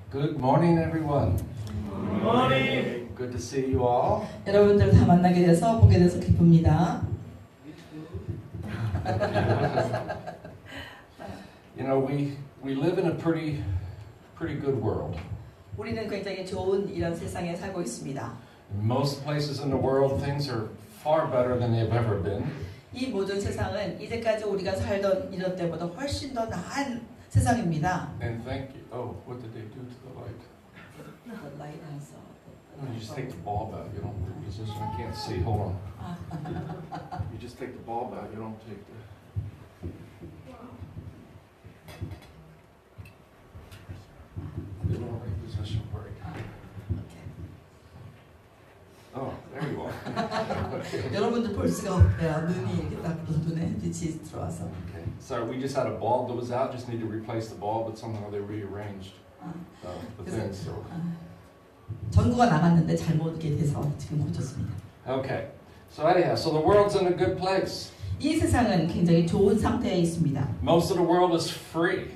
Good morning, everyone. Good morning. Good to see you all. 여러분들 다 만나게 돼서 보게 돼서 기쁩니다. You know, we live in a pretty good world. 우리는 굉장히 좋은 이런 세상에 살고 있습니다. In most places in the world, things are far better than they've ever been. 이 모든 세상은 이제까지 우리가 살던 이런 때보다 훨씬 더 나은 세상입니다. And thank you. Oh, what did they do to the light? The light has, Oh, you just take the bulb out. You don't reposition. I can't see. Hold on. You just take the bulb out. You don't take the. You don't reposition break. Oh, there you are. 여러분들 볼 수가 없대요. 눈이 이렇게 딱 눈에 빛이 들어와서. Okay. Sorry, we just had a bulb that was out. Just need to replace the bulb, but somehow they rearranged the thing. So. 전구가 나갔는데 잘못게 돼서 지금 고쳤습니다. Okay. So anyhow, so the world's in a good place. 이 세상은 굉장히 좋은 상태에 있습니다. Most of the world is free,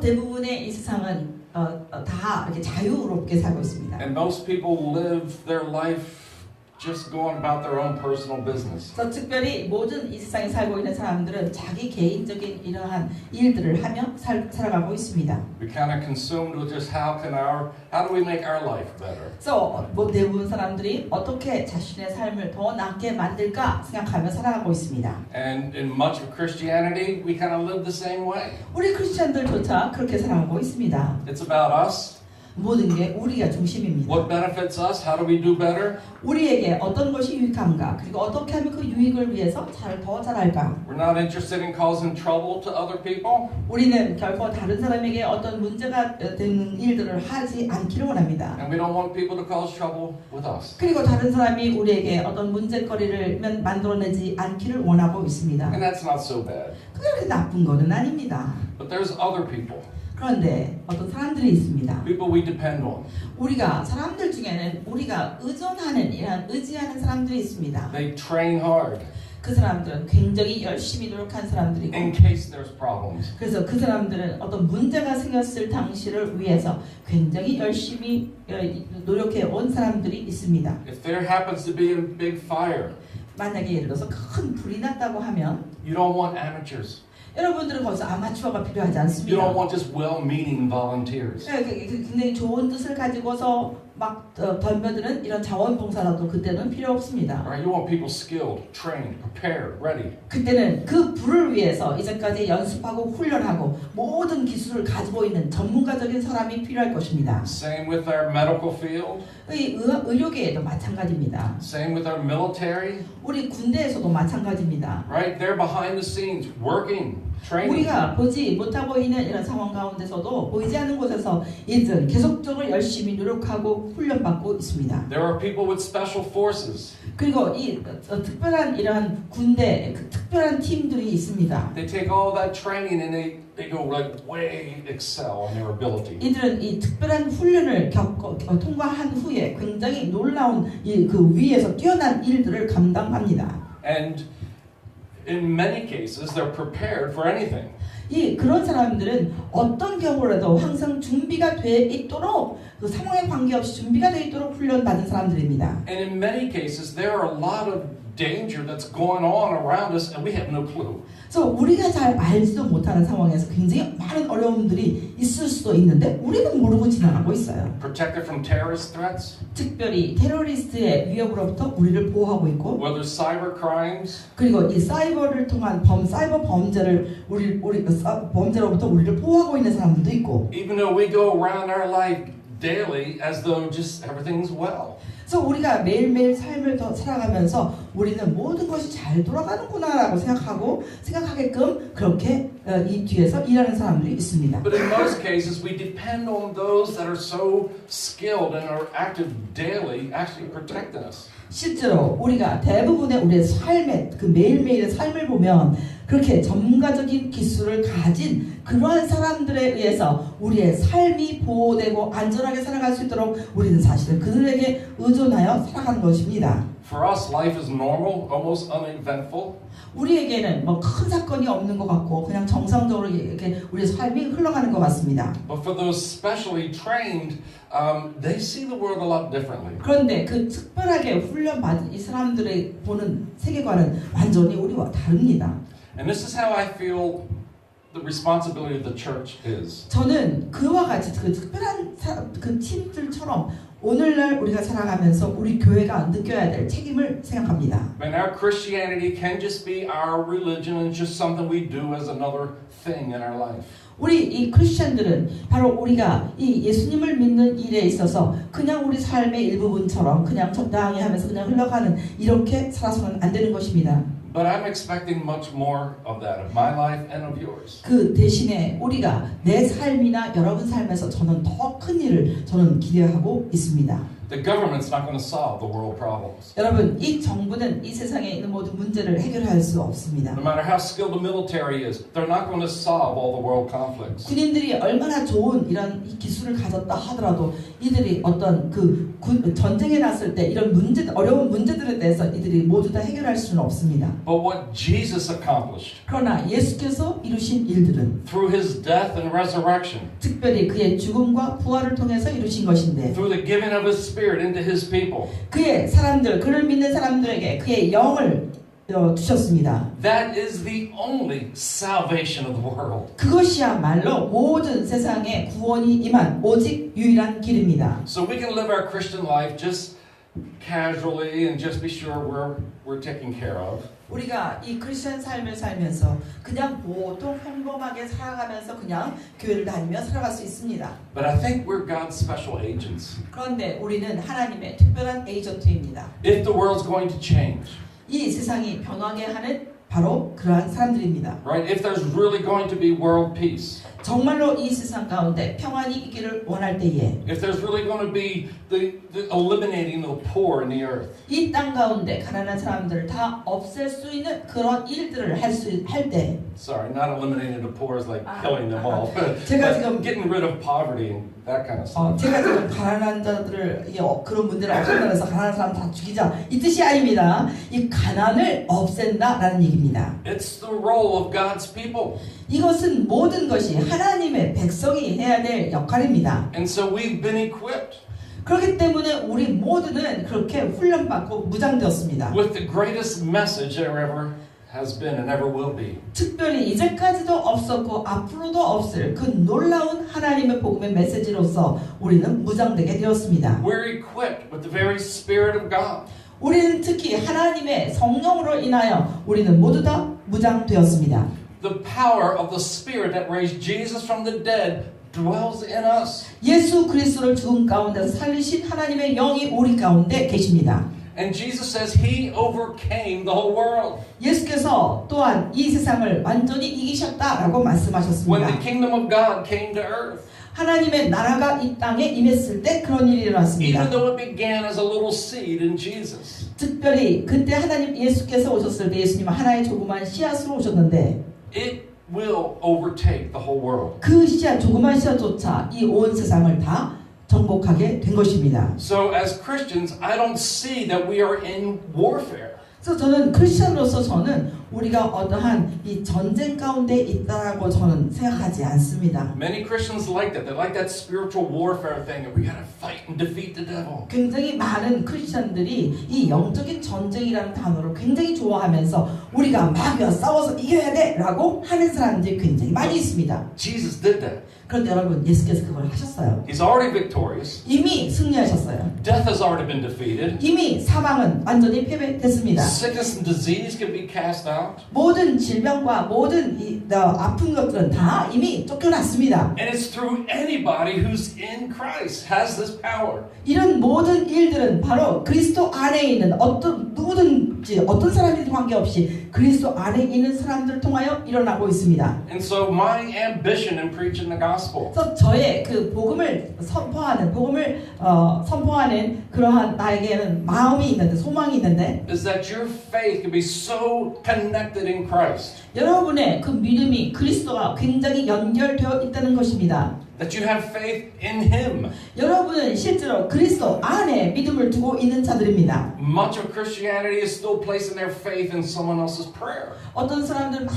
대부분의 이 세상은 다 이렇게 자유롭게 살고 있습니다. and most people live their life just going about their own personal business. 그래서 특별히 모든 이 세상에 살고 있는 사람들은 자기 개인적인 이러한 일들을 하며 살아가고 있습니다. We're kind of consumed with just how do we make our life better? 그래서 대부분 사람들이 어떻게 자신의 삶을 더 낫게 만들까 생각하며 살아가고 있습니다. And in much of Christianity, we kind of live the same way. 우리 크리스천들조차 그렇게 살아가고 있습니다. It's about us. 모든 게 우리가 중심입니다. What benefits us? How do we do better? 우리에게 어떤 것이 유익한가, 그리고 어떻게 하면 그 유익을 위해서 더 잘할까. We're not interested in causing trouble to other people. 우리는 결코 다른 사람에게 어떤 문제가 되는 일들을 하지 않기를 원합니다. And we don't want people to cause trouble with us. 그리고 다른 사람이 우리에게 어떤 문제거리를 만들어내지 않기를 원하고 있습니다. And that's not so bad. 그렇게 나쁜 거는 아닙니다. But there's other people. 그런데 어떤 사람들이 있습니다. People we depend on. 우리가 사람들 중에는 우리가 의지하는 사람들이 있습니다. They train hard 그 사람들은 굉장히 열심히 노력한 사람들이고, in case there's problems. 그래서 그 사람들은 어떤 문제가 생겼을 당시를 위해서 굉장히 열심히 노력해 온 사람들이 있습니다. If there happens to be a big fire, 만약에 예를 들어서 큰 불이 났다고 하면 you don't want amateurs. 여러분들은 거기서 아마추어가 필요하지 You 않습니다. don't want just well-meaning volunteers. 굉장히 좋은 뜻을 가지고서 막 덤벼드는 이런 자원봉사자도 그때는 필요 없습니다. Right? You want people skilled, trained, prepared, ready. 그때는 그 불을 위해서 이제까지 연습하고 훈련하고 모든 기술을 가지고 있는 전문가적인 사람이 필요할 것입니다. Same with our medical field. 의료계에도 마찬가지입니다. Same with our military. 우리 군대에서도 마찬가지입니다. Right? They're behind the scenes, working, training. 우리가 보지 못하고 있는 이런 상황 가운데서도 보이지 않는 곳에서 이들 계속적으로 열심히 노력하고 훈련받고 있습니다. There are people with special forces. 그리고 이 특별한 이러한 군대, 특별한 팀들이 있습니다. They take all that training and they go like way excel in their ability. 이들은 이 특별한 훈련을 통과한 후에 굉장히 놀라운 그 위에서 뛰어난 일들을 감당합니다. And in many cases, they're prepared for anything. 그런 사람들은 어떤 경우라도 항상 준비가 돼 있도록 그 상황에 관계없이 준비가 돼 있도록 훈련받은 사람들입니다. And in many cases, there are a lot of danger that's going on around us and we have no clue. 그래서 우리가 잘 알지도 못하는 상황에서 굉장히 많은 어려움들이 있을 수도 있는데 우리는 모르고 지나가고 있어요. Protected from terrorist threats, 특별히 테러리스트의 위협으로부터 우리를 보호하고 있고, whether cyber crimes, 그리고 이 사이버를 통한 사이버 범죄를 범죄로부터 우리를 보호하고 있는 사람들도 있고. even though we go around our life daily as though just everything's well. 그래서 우리가 매일매일 삶을 더 살아가면서 우리는 모든 것이 잘 돌아가는구나라고 생각하게끔 그렇게 이 뒤에서 일하는 사람들이 있습니다. But in most cases, we depend on those that are so skilled and are active daily actually protecting us. 실제로 우리가 대부분의 우리의 삶의 그 매일매일의 삶을 보면 그렇게 전문가적인 기술을 가진 그러한 사람들에 의해서 우리의 삶이 보호되고 안전하게 살아갈 수 있도록 우리는 사실은 그들에게 의존하여 살아가는 것입니다. For us, life is normal, almost uneventful. 우리에게는 뭐 큰 사건이 없는 것 같고 그냥 정상적으로 이렇게 우리의 삶이 흘러가는 것 같습니다. But for those specially trained, they see the world a lot differently. 그런데 그 특별하게 훈련받은 이 사람들의 보는 세계관은 완전히 우리와 다릅니다. And this is how I feel the responsibility of the church is. 저는 그와 같이 그 특별한 그 팀들처럼 오늘날 우리가 살아가면서 우리 교회가 느껴야 될 책임을 생각합니다. And our Christianity can just be our religion and just something we do as another thing in our life. 우리 이 크리스천들은 바로 우리가 이 예수님을 믿는 일에 있어서 그냥 우리 삶의 일부분처럼 그냥 적당히 하면서 그냥 흘러가는 이렇게 살아서는 안 되는 것입니다. But I'm expecting much more of that, of my life and of yours. 그 대신에 우리가 내 삶이나 여러분 삶에서 저는 더 큰 일을 저는 기대하고 있습니다. The government's not going to solve the world problems. 여러분, 이 정부는 이 세상에 있는 모든 문제를 해결할 수 없습니다. No matter how skilled the military is, they're not going to solve all the world conflicts. 군인들이 얼마나 좋은 이런 기술을 가졌다 하더라도 이들이 어떤 그 전쟁에 났을 때 이런 어려운 문제들에 대해서 이들이 모두 다 해결할 수는 없습니다. But what Jesus accomplished 그러나 예수께서 이루신 일들은 through his death and resurrection, 특별히 그의 죽음과 부활을 통해서 이루신 것인데 through the giving of his Spirit into his people, 그의 사람들, 그를 믿는 사람들에게 그의 영을 주셨습니다. that is the only salvation of the world. 그것이야말로 모든 세상에 구원이 임한 오직 유일한 길입니다. So we can live our Christian life just casually and just be sure we're taken care of. 우리가 이 크리스천 삶을 살면서 그냥 보통 평범하게 살아가면서 그냥 교회를 다니며 살아갈 수 있습니다. But I think we're God's special agents. 그런데 우리는 하나님의 특별한 에이전트입니다. If the world's going to change, 이 세상이 변하게 하는 바로 그러한 사람들입니다. right? If there's really going to be world peace, 정말로 이 세상 가운데 평안이 있기를 원할 때에 if there's really going to be the eliminating the poor in the earth, 이 땅 가운데 가난한 사람들을 다 없앨 수 있는 그런 일들을 할 때 sorry, not eliminating the poor is like killing them all, 제가 but 지금 getting rid of poverty and that kind of stuff. 제가 지금 가난한 자들을 그런 문제를 없앤다면서 가난한 사람 다 죽이자 이 뜻이 아닙니다. 이 가난을 없앤다라는 얘기입니다. It's the role of God's people. 이것은 모든 것이 하나님의 백성이 해야 될 역할입니다. And so we've been equipped 그렇기 때문에 우리 모두는 그렇게 훈련받고 무장되었습니다. with the greatest message there ever has been and ever will be. 특별히 이제까지도 없었고 앞으로도 없을 그 놀라운 하나님의 복음의 메시지로서 우리는 무장되게 되었습니다. We're equipped with the very Spirit of God. 우리는 특히 하나님의 성령으로 인하여 우리는 모두 다 무장되었습니다. The power of the Spirit that raised Jesus from the dead dwells in us. 예수 그리스도를 죽음 가운데서 살리신 하나님의 영이 우리 가운데 계십니다. And Jesus says He overcame the whole world. 예수께서 또한 이 세상을 완전히 이기셨다라고 When 말씀하셨습니다. the kingdom of God came to earth, 하나님의 나라가 이 땅에 임했을 때 그런 일이 일어났습니다. even though it began as a little seed in Jesus, 특별히 그때 하나님 예수께서 오셨을 때 예수님은 하나의 조그만 씨앗으로 오셨는데 it will overtake the whole world. 그 씨앗, 조그만 씨앗조차 이 온 세상을 다 정복하게 된 것입니다. So as Christians, I don't see that we are in warfare. 그래서 저는 크리스천으로서 저는 우리가 어떠한 이 전쟁 가운데 있다라고 저는 생각하지 않습니다. Many Christians like that. They like that spiritual warfare thing that we got to fight and defeat the devil. 굉장히 많은 크리스천들이 이 영적인 전쟁이라는 단어를 굉장히 좋아하면서 우리가 막 싸워서 이겨야 돼라고 하는 사람들이 굉장히 많이 있습니다. Jesus did that. 그런데 여러분 예수께서 그걸 하셨어요. He's already victorious. 이미 승리하셨어요. Death has already been defeated. 이미 사망은 완전히 패배됐습니다. Sickness and disease can be cast out. 모든 질병과 모든 아픈 것들은 다 이미 쫓겨났습니다. And it's through anybody who's in Christ has this power. 이런 모든 일들은 바로 그리스도 안에 있는 어떤 누구든지 어떤 사람이든 관계없이 그리스도 안에 있는 사람들을 통하여 일어나고 있습니다. And so my ambition in preaching the gospel 그래서 저의 그 복음을 선포하는 그러한 나에게는 마음이 있는데 소망이 있는데 is that your faith can be so connected in Christ 여러분의 그 믿음이 그리스도와 굉장히 연결되어 있다는 것입니다. that you have faith in Him. 여러분은 실제로 그리스도 안에 믿음을 두고 있는 자들입니다. Much of Christianity is still placing their faith in someone else's prayer. 어떤 사람들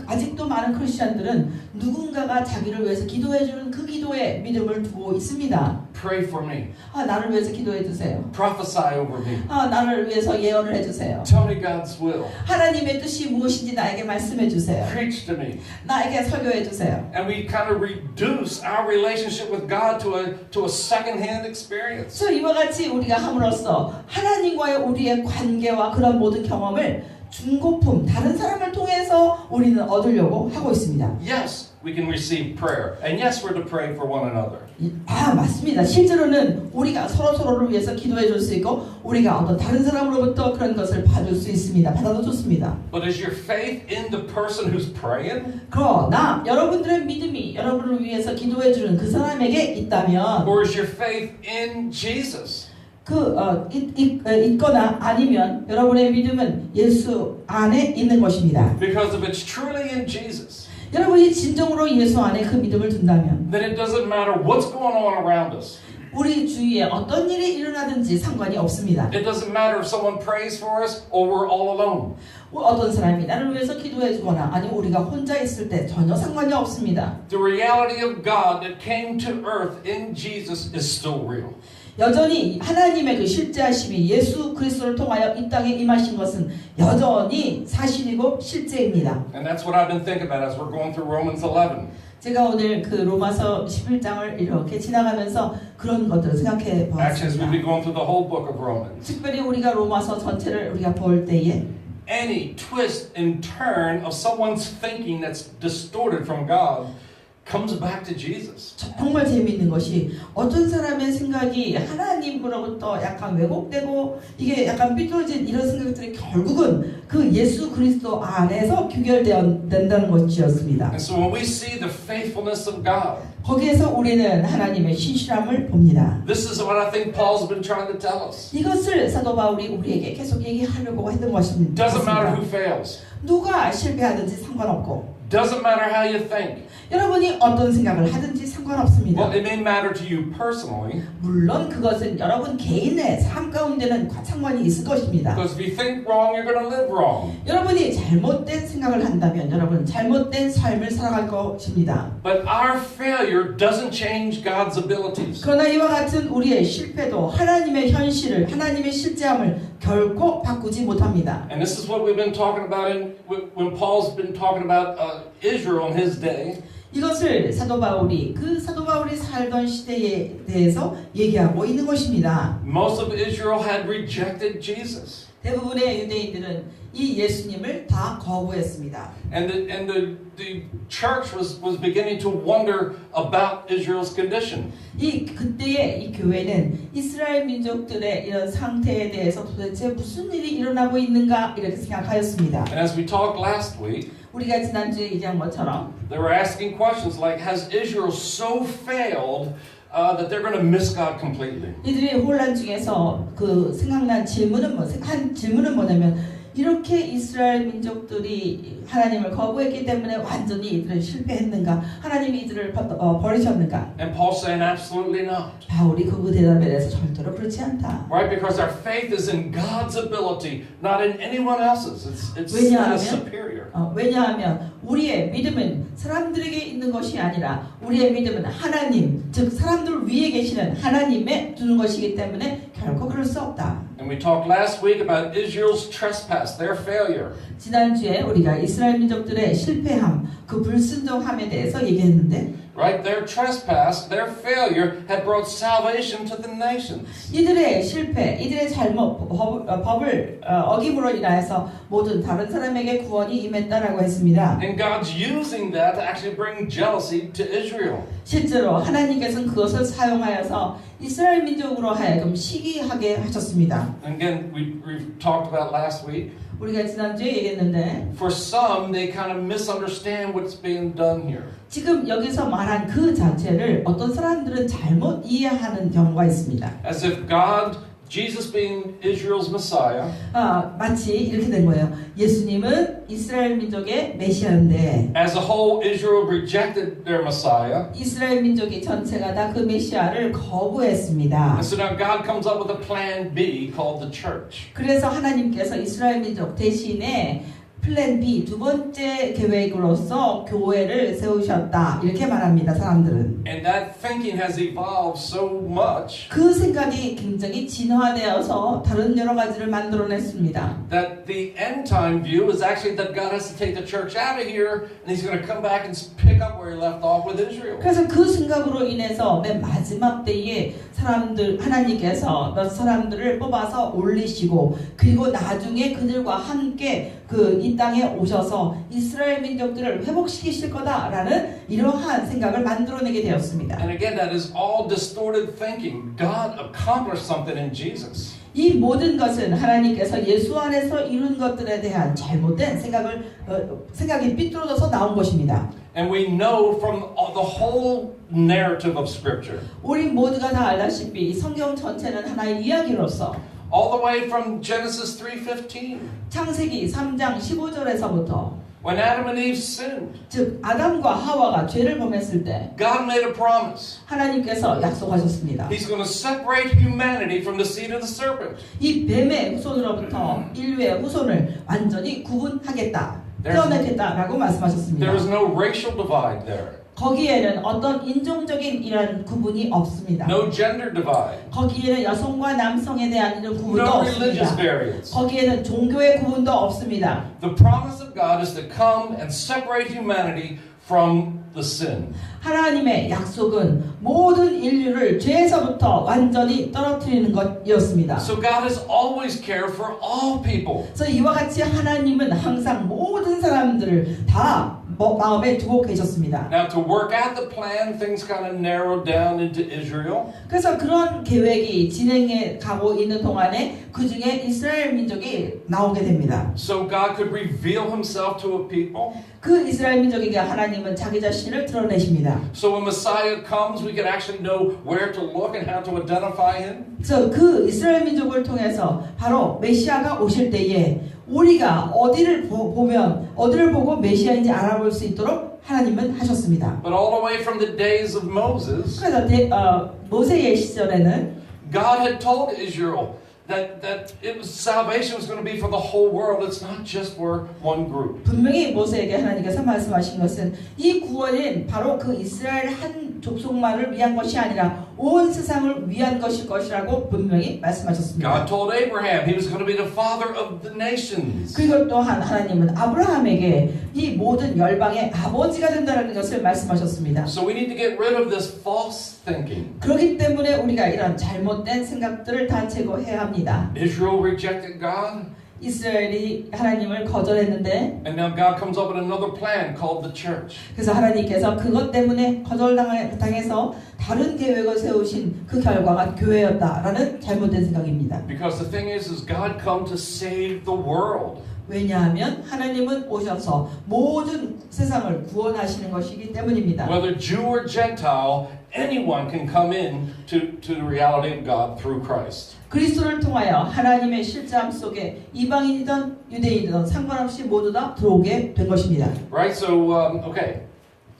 아직도 많은 크리스천들은 누군가가 자기를 위해서 기도해주는 그 기도에 믿음을 두고 있습니다. Pray for me. 나를 위해서 기도해 주세요. Prophesy over me. 나를 위해서 예언을 해주세요. Tell me God's will. 하나님의 뜻이 무엇인지 나에게 말씀해 주세요. Preach to me. 나에게 설교해 주세요. And we kind of reduce our relationship with God to a second-hand experience. 그래서 이와 같이 우리가 함으로써 하나님과의 우리의 관계와 그런 모든 경험을 중고품 다른 사람을 통해서 우리는 얻으려고 하고 있습니다. Yes, we can receive prayer. And yes, we're to pray for one another. 맞습니다. 실제로는 우리가 서로를 위해서 기도해 줄 수 있고 우리가 어떤 다른 사람으로부터 그런 것을 받을 수 있습니다. 받아도 좋습니다. But is your faith in the person who's praying? 그러나 여러분들의 믿음이 여러분을 위해서 기도해 주는 그 사람에게 있다면 Or is your faith in Jesus? 있거나 아니면 여러분의 믿음은 예수 안에 있는 것입니다. Because if it's truly in Jesus, 여러분이 진정으로 예수 안에 그 믿음을 둔다면 then it doesn't matter what's going on around us. 우리 주위에 어떤 일이 일어나든지 상관이 없습니다. It doesn't matter if someone prays for us or we're all alone. 어떤 사람이 나를 위해서 기도해 주거나 아니면 우리가 혼자 있을 때 전혀 상관이 없습니다. The reality of God that came to earth in Jesus is still real. 여전히 하나님의 그 실제하심이 예수 그리스도를 통하여 이 땅에 임하신 것은 여전히 사실이고 실제입니다. And that's what I've been thinking about as we're going through Romans 11. 제가 오늘 그 로마서 11장을 이렇게 지나가면서 그런 것들을 생각해 Actually, as we'll be 보았습니다. going through the whole book of Romans. 특별히 우리가 로마서 전체를 우리가 볼 때에 Any twist and turn of someone's thinking that's distorted from God comes back to Jesus. 정말 재미있는 것이 어떤 사람의 생각이 하나님으로부터 약간 왜곡되고 이게 약간 삐뚤어진 이런 생각들이 결국은 그 예수 그리스도 안에서 규결된다는 것이었습니다. And so when we see the faithfulness of God, 거기에서 우리는 하나님의 신실함을 봅니다. this is what I think Paul's been trying to tell us. 이것을 사도 바울이 우리에게 계속 얘기하려고 했던 것입니다. Doesn't matter who fails. 누가 실패하든지 상관없고 Doesn't matter how you think. 여러분이 어떤 생각을 하든지 상관없습니다. Well, it may matter to you personally. 물론 그것은 여러분 개인의 삶 가운데는 상관이 있을 것입니다. Because if you think wrong, you're going to live wrong. 여러분이 잘못된 생각을 한다면 여러분은 잘못된 삶을 살아갈 것입니다. But our failure doesn't change God's abilities. 그러나 이와 같은 우리의 실패도 하나님의 현실을 하나님의 실제함을 결코 바꾸지 못합니다. And this is what we've been talking about when Paul's been talking about Israel in his day. 이것을 사도 바울이 살던 시대에 대해서 얘기하고 있는 것입니다. Most of Israel had rejected Jesus. 대부분의 유대인들은 이 예수님을 다 거부했습니다. And the church was beginning to wonder about Israel's condition. 그때의 이 교회는 이스라엘 민족들의 이런 상태에 대해서 도대체 무슨 일이 일어나고 있는가 이렇게 생각하였습니다. And as we talked last week, 우리가 지난주에 얘기한 것처럼 they were asking questions like, has Israel so failed that they're going to miss God completely? 이들의 혼란 중에서 그 생각난 한 질문은 뭐냐면 이렇게 이스라엘 민족들이 하나님을 거부했기 때문에 완전히 이들을 실패했는가? 하나님이 이들을 버리셨는가? And Paul's saying absolutely not. 바울이 그 대답에 대해서 절대로 그렇지 않다. Right? Because our faith is in God's ability, not in anyone else's. It's 왜냐하면 superior. 왜냐하면 우리의 믿음은 사람들에게 있는 것이 아니라 우리의 믿음은 하나님, 즉 사람들 위에 계시는 하나님에 두는 것이기 때문에 결코 그럴 수 없다. And we talked last week about Israel's trespass, their failure. 지난주에 우리가 이스라엘 민족들의 실패함, 그 불순종함에 대해서 얘기했는데 Right? Their trespass, their failure had brought salvation to the nations. 이들의 실패, 이들의 잘못, 법을 어김으로 인하여서 모든 다른 사람에게 구원이 임했다라고 했습니다. And God's using that to actually bring jealousy to Israel. 실제로 하나님께서는 그것을 사용하여서 이스라엘 민족으로 하여금 시기하게 하셨습니다. again, we talked about last week. 우리가 지난주에 얘기했는데 For some, they kind of misunderstand what's being done here. 지금 여기서 말한 그 자체를 어떤 사람들은 잘못 이해하는 경우가 있습니다. As if God, Jesus being Israel's Messiah, 마치 이렇게 된 거예요. 예수님은 이스라엘 민족의 메시아인데 as a whole, Israel rejected their Messiah. 이스라엘 민족이 전체가 다 그 메시아를 거부했습니다. And so now God comes up with a plan B called the church. 그래서 하나님께서 이스라엘 민족 대신에 플랜 B 두 번째 계획으로서 교회를 세우셨다 이렇게 말합니다. 사람들은 And that thinking has evolved so much 그 생각이 굉장히 진화되어서 다른 여러 가지를 만들어냈습니다. that the end time view is actually that God has to take the church out of here and He's going to come back and pick up where He left off with Israel. 그래서 그 생각으로 인해서 맨 마지막 때에 하나님께서 몇 사람들을 뽑아서 올리시고 그리고 나중에 그들과 함께 이 땅에 오셔서 이스라엘 민족들을 회복시키실 거다라는 이러한 생각을 만들어내게 되었습니다. And again, that is all distorted thinking. God accomplished something in Jesus. 이 모든 것은 하나님께서 예수 안에서 이룬 것들에 대한 잘못된 생각이 삐뚤어져서 나온 것입니다. And we know from the whole narrative of Scripture, 우리 모두가 다 알다시피 성경 전체는 하나의 이야기로서 all the way from Genesis 3:15, 창세기 3장 15절에서부터 when Adam and Eve sinned, 즉 아담과 하와가 죄를 범했을 때 God made a promise. 하나님께서 약속하셨습니다. He's going to separate humanity from the seed of the serpent. 이 뱀의 후손으로부터 인류의 후손을 완전히 구분하겠다, 떼어내겠다라고 말씀하셨습니다. There is no racial divide there. 거기에는 어떤 인종적인 이런 구분이 없습니다. No gender divide. 거기에는 여성과 남성에 대한 이런 구분도 No religious 없습니다. variance. 거기에는 종교의 구분도 없습니다. The promise of God is to come and separate humanity from the sin. 하나님의 약속은 모든 인류를 죄에서부터 완전히 떨어뜨리는 것이었습니다. So God has always cared for all people. 그래서 이와 같이 하나님은 항상 모든 사람들을 다 마음에 두고 계셨습니다. Now to work out the plan, things kind of narrowed down into Israel. 그래서 그런 계획이 진행해 가고 있는 동안에 그 중에 이스라엘 민족이 나오게 됩니다. So God could reveal Himself to a people. 그 이스라엘 민족에게 하나님은 자기 자신을 드러내십니다. So when Messiah comes, we can actually know where to look and how to identify Him. 그래서 그 이스라엘 민족을 통해서 바로 메시아가 오실 때에 우리가 어디를 보고 메시아인지 알아볼 수 있도록 하나님은 하셨습니다. But all the way from the days of Moses, 그래서 모세의 시절에는 God had told Israel that salvation was going to be for the whole world. It's not just for one group. 분명히 모세에게 하나님께서 말씀하신 것은 이 구원은 바로 그 이스라엘 한 족속만을 위한 것이 아니라 온 세상을 위한 것일 것이라고 분명히 말씀하셨습니다. God told Abraham he was going to be the father of the nations. 그리고 또한 하나님은 아브라함에게 이 모든 열방의 아버지가 된다는 것을 말씀하셨습니다. So we need to get rid of this false thinking. 그렇기 때문에 우리가 이런 잘못된 생각들을 다 제거해야 합니다. Israel rejected God. 이스라엘이 하나님을 거절했는데 And now God comes up with another plan called the church. 그래서 하나님께서 그것 때문에 거절당해서 다른 계획을 세우신 그 결과가 교회였다라는 잘못된 생각입니다. Because the thing is God come to save the world. 왜냐하면 하나님은 오셔서 모든 세상을 구원하시는 것이기 때문입니다. Whether Jew or Gentile, anyone can come in to the reality of God through Christ. 그리스도를 통하여 하나님의 실제함 속에 이방인이든 유대인이든 상관없이 모두 다 들어오게 된 것입니다. Right? So, okay.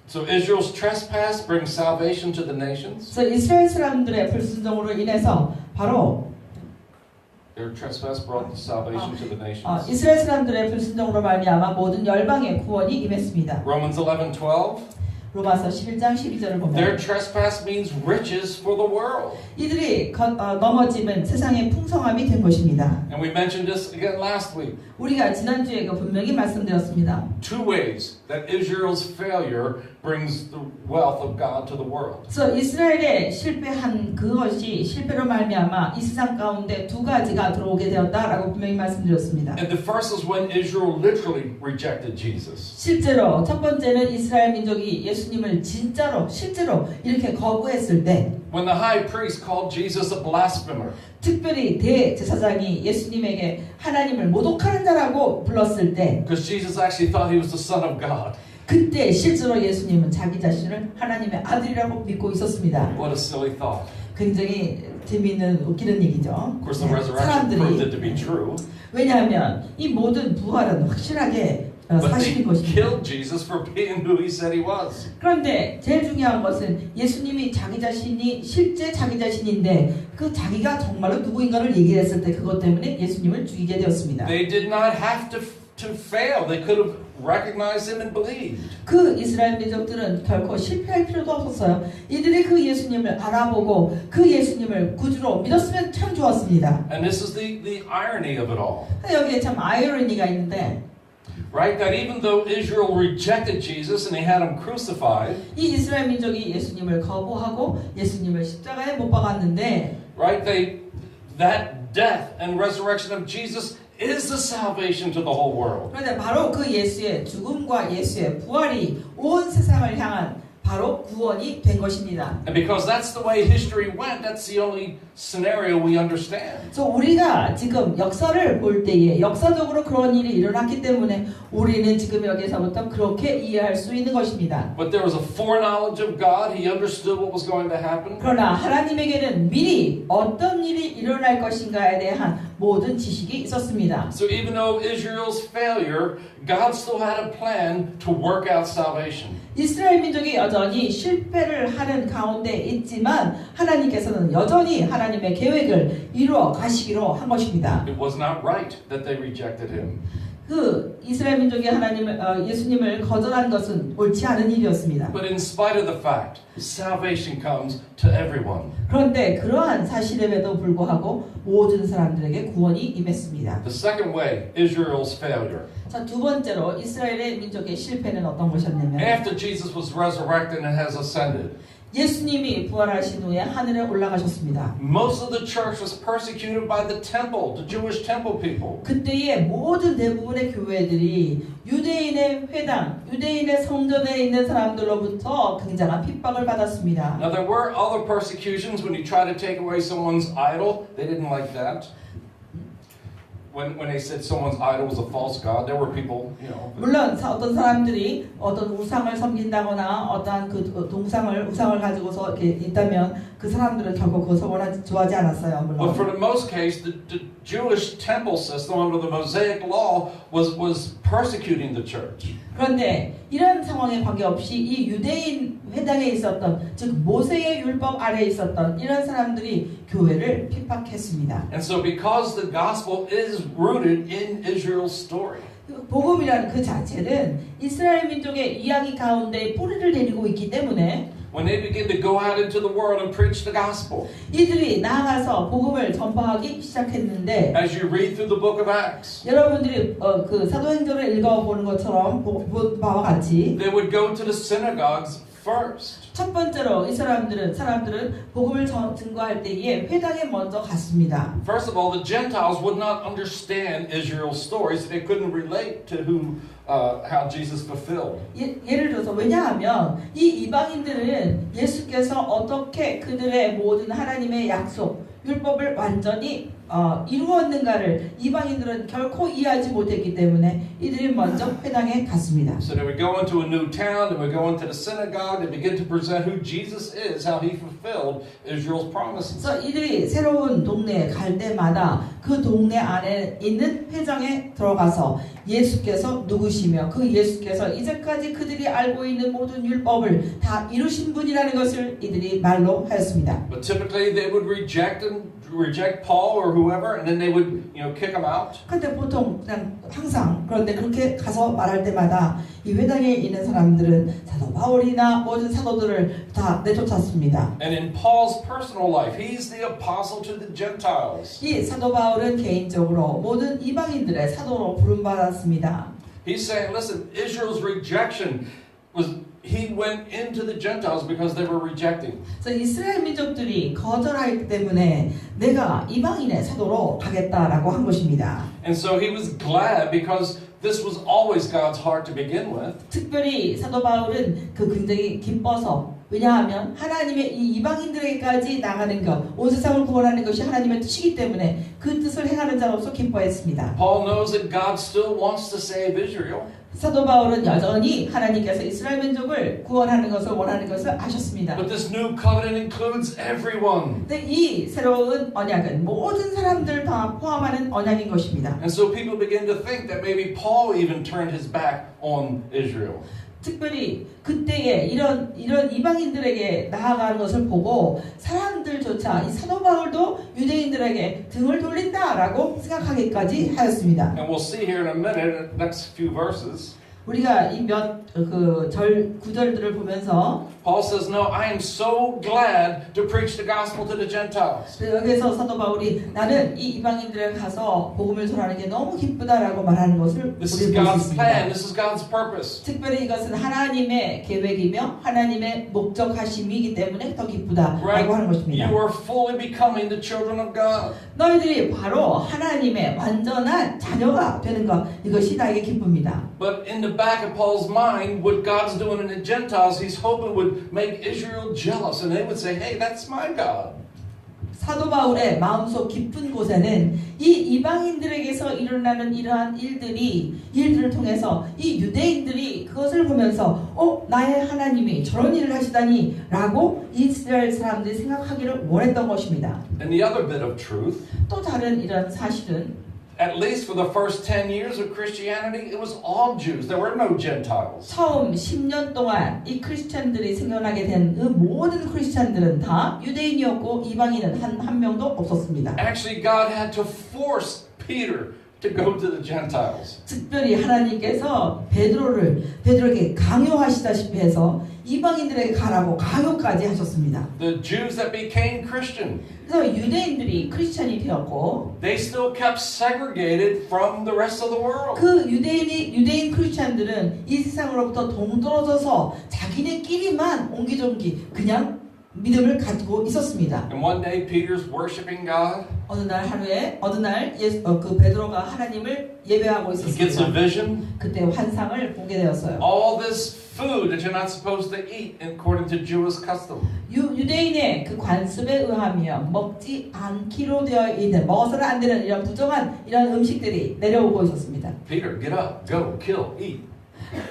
So Israel's trespass brings salvation to the nations. 그래서 이스라엘 사람들의 불순종으로 인해서 바로 Their trespass brought salvation to the nations. 이스라엘 사람들의 불순종으로 말미암아 모든 열방의 구원이 임했습니다. Romans 11:12. 로마서 11장 12절을 보면 Their trespass means riches for the world. 이들이 넘어짐은 세상의 풍성함이 된 것입니다. And we mentioned this again last week. 우리가 지난주에 분명히 말씀드렸습니다. Two ways that Israel's failure brings the wealth of God to the world. 그래서 이스라엘의 실패한 그것이 실패로 말미암아 이 세상 가운데 두 가지가 들어오게 되었다라고 분명히 말씀드렸습니다. And the first is when Israel literally rejected Jesus. 실제로 첫 번째는 이스라엘 민족이 예수님을 진짜로 실제로 이렇게 거부했을 때 When the high priest called Jesus a blasphemer. 특별히 대제사장이 예수님에게 하나님을 모독하는 자라고 불렀을 때 Because Jesus actually thought he was the Son of God. 그때 실제로 예수님은 자기 자신을 하나님의 아들이라고 믿고 있었습니다. What a silly thought. 굉장히 재미있는 웃기는 얘기죠. Of course, the resurrection proved it to be true. 왜냐하면 이 모든 부활은 확실하게 But 사실인 they 것입니다. killed Jesus for being who he said he was. 그런데 제일 중요한 것은 예수님이 자기 자신이 실제 자기 자신인데 그 자기가 정말로 누구인가를 얘기했을 때 그것 때문에 예수님을 죽이게 되었습니다. They did not have to fail. They could have recognized him and believed. 그 이스라엘 민족들은 결코 실패할 필요도 없었어요. 이들이 그 예수님을 알아보고 그 예수님을 구주로 믿었으면 참 좋았습니다. And this is the irony of it all. 여기에 참 아이러니가 있는데 Right? That even though Israel rejected Jesus and they had him crucified, 이 이스라엘 민족이 예수님을 거부하고 예수님을 십자가에 못 박았는데 right? That death and resurrection of Jesus is the salvation to the whole world. 그런데 바로 그 예수의 죽음과 예수의 부활이 온 세상을 향한 바로 구원이 된 것입니다. And because that's the way history went, that's the only scenario we understand. 그래서 우리가 지금 역사를 볼 때에 역사적으로 그런 일이 일어났기 때문에 우리는 지금 여기서부터 그렇게 이해할 수 있는 것입니다. But there was a foreknowledge of God. He understood what was going to happen. 그러나 하나님에게는 미리 어떤 일이 일어날 것인가에 대한 모든 지식이 있었습니다. So even though Israel's failure, God still had a plan to work out salvation. 이스라엘 민족이 여전히 실패를 하는 가운데 있지만 하나님께서는 여전히 하나님의 계획을 이루어 가시기로 한 것입니다. It was not right that they rejected him. 그 이스라엘 민족이 예수님을 거절한 것은 옳지 않은 일이었습니다. But in spite of the fact, salvation comes to everyone. 그런데 그러한 사실임에도 불구하고 모든 사람들에게 구원이 임했습니다. The second way, Israel's failure. 자, 두 번째로 이스라엘의 민족의 실패는 어떤 것이었냐면 After Jesus was resurrected and has ascended, 예수님이 부활하신 후에 하늘에 올라가셨습니다. most of the church was persecuted by the temple, the Jewish temple people. 그때의 모든 대부분의 교회들이 유대인의 회당, 유대인의 성전에 있는 사람들로부터 굉장한 핍박을 받았습니다. Now there were other persecutions when you try to take away someone's idol. They didn't like that. When they said someone's idol was a false god, there were people, you know. 물론 어떤 사람들이 어떤 우상을 섬긴다거나 어떠한 그 우상을 가지고서 이렇게 있다면 그 사람들은 결코 그것을 좋아하지 않았어요. 물론. But for the most case, the Jewish temple system under the Mosaic law was persecuting the church. 그런데 이런 상황에 관계없이 이 유대인 회당에 있었던 즉 모세의 율법 아래에 있었던 이런 사람들이 교회를 핍박했습니다. And so because the gospel is rooted in Israel's story. 복음이라는 그 자체는 이스라엘 민족의 이야기 가운데 뿌리를 내리고 있기 때문에 When they begin to go out into the world and preach the gospel. 이들이 나아가서 복음을 전파하기 시작했는데 As you read through the book of Acts. 여러분들이 그 사도행전을 읽어보는 것처럼 본 바와 같이 They would go to the synagogues first. 첫 번째로 이 사람들은 복음을 증거할 때에 회당에 먼저 갔습니다. First of all, the Gentiles would not understand Israel's story, so they couldn't relate to how Jesus fulfilled. 예를 들어서 왜냐하면 이 이방인들은 예수께서 어떻게 그들의 모든 하나님의 약속, 율법을 완전히 이루었는가를 이방인들은 결코 이해하지 못했기 때문에 이들이 먼저 회당에 갔습니다. So they would go into a new town, they would go into the synagogue, they begin to present who Jesus is, how he fulfilled Israel's promises. 그래서 이들이 새로운 동네에 갈 때마다 그 동네 안에 있는 회당에 들어가서 예수께서 누구시며 그 예수께서 이제까지 그들이 알고 있는 모든 율법을 다 이루신 분이라는 것을 이들이 말로 하였습니다. But typically they would reject Paul or whoever, and then they would, kick him out. 근데 보통 그냥 항상 그런데 그렇게 가서 말할 때마다 이 회당에 있는 사람들은 사도 바울이나 모든 사도들을 다 내쫓았습니다. And in Paul's personal life, he's the apostle to the Gentiles. 이 사도 바울은 개인적으로 모든 이방인들의 사도로 부름받았습니다. He's saying, listen, Israel's rejection was he went into the Gentiles because they were rejecting. 그래서 이스라엘 민족들이 거절하기 때문에 내가 이방인의 사도로 가겠다라고 한 것입니다. And so he was glad because this was always God's heart to begin with. 특별히 사도 바울은 굉장히 기뻐서 왜냐하면 하나님의 이 이방인들에게까지 나가는 것, 온 세상을 구원하는 것이 하나님의 뜻이기 때문에 그 뜻을 행하는 자로서 기뻐했습니다. Paul knows that God still wants to save Israel. 사도 바울은 여전히 하나님께서 이스라엘 민족을 구원하는 것을 원하는 것을 아셨습니다. But this new covenant includes everyone. 근데 이 새로운 언약은 모든 사람들 다 포함하는 언약인 것입니다. And so people begin to think that maybe Paul even turned his back on Israel. 특별히 그때에 이런 이방인들에게 나아가는 것을 보고 사람들조차 이 사도 바울도 유대인들에게 등을 돌린다라고 생각하기까지 하였습니다. And we'll see here in a minute, in the next few verses, 우리가 이 구절들을 보면서 Paul says, no, I am so glad to preach the gospel to the Gentiles. 여기서 사도 바울이 나는 이 이방인들에 가서 복음을 전하는 게 너무 기쁘다라고 말하는 것을 This is 우리 볼 수 God's plan. 있습니다. This is God's purpose. 특별히 이것은 하나님의 계획이며 하나님의 목적하심이기 때문에 더 기쁘다라고 Right? 하는 것입니다. You are fully becoming the children of God. 너희들이 바로 하나님의 완전한 자녀가 되는 것, 이것이 나에게 기쁩니다. But in the back of Paul's mind, what God's doing in the Gentiles, he's hoping would make Israel jealous. And they would say, hey, that's my God. 사도 바울의 마음속 깊은 곳에는 이 이방인들에게서 일어나는 이러한 일들을 통해서 이 유대인들이 그것을 보면서 나의 하나님이 저런 일을 하시다니 라고 이스라엘 사람들이 생각하기를 원했던 것입니다. And the other bit of truth, 또 다른 이런 사실은 at least for the first 10 years of Christianity, it was all Jews. There were no Gentiles. 처음 10년 동안 이 크리스찬들이 생겨나게 된 그 모든 크리스찬들은 다 유대인이었고 이방인은 한 명도 없었습니다. Actually, God had to force Peter to go to the Gentiles. 특별히 하나님께서 베드로에게 강요하시다시피 해서 이방인들에게 가라고 강요까지 하셨습니다. The Jews that became Christian, 그래서 유대인들이 크리스찬이 되었고 they still kept segregated from the rest of the world. 그 유대인 크리스찬들은 이 세상으로부터 동떨어져서 자기네끼리만 옹기종기 그냥 믿음을 가지고 있었습니다. And one day Peter's worshiping God. 어느 날 베드로가 하나님을 예배하고 He gets a 있었습니다. vision. 그때 환상을 보게 되었어요. All this food that you're not supposed to eat according to Jewish custom. 유대인의 그 관습에 의하며 먹지 않기로 되어 있는 먹어서는 안 되는 이런 부정한 이런 음식들이 내려오고 있었습니다. Peter, get up, go, kill, eat.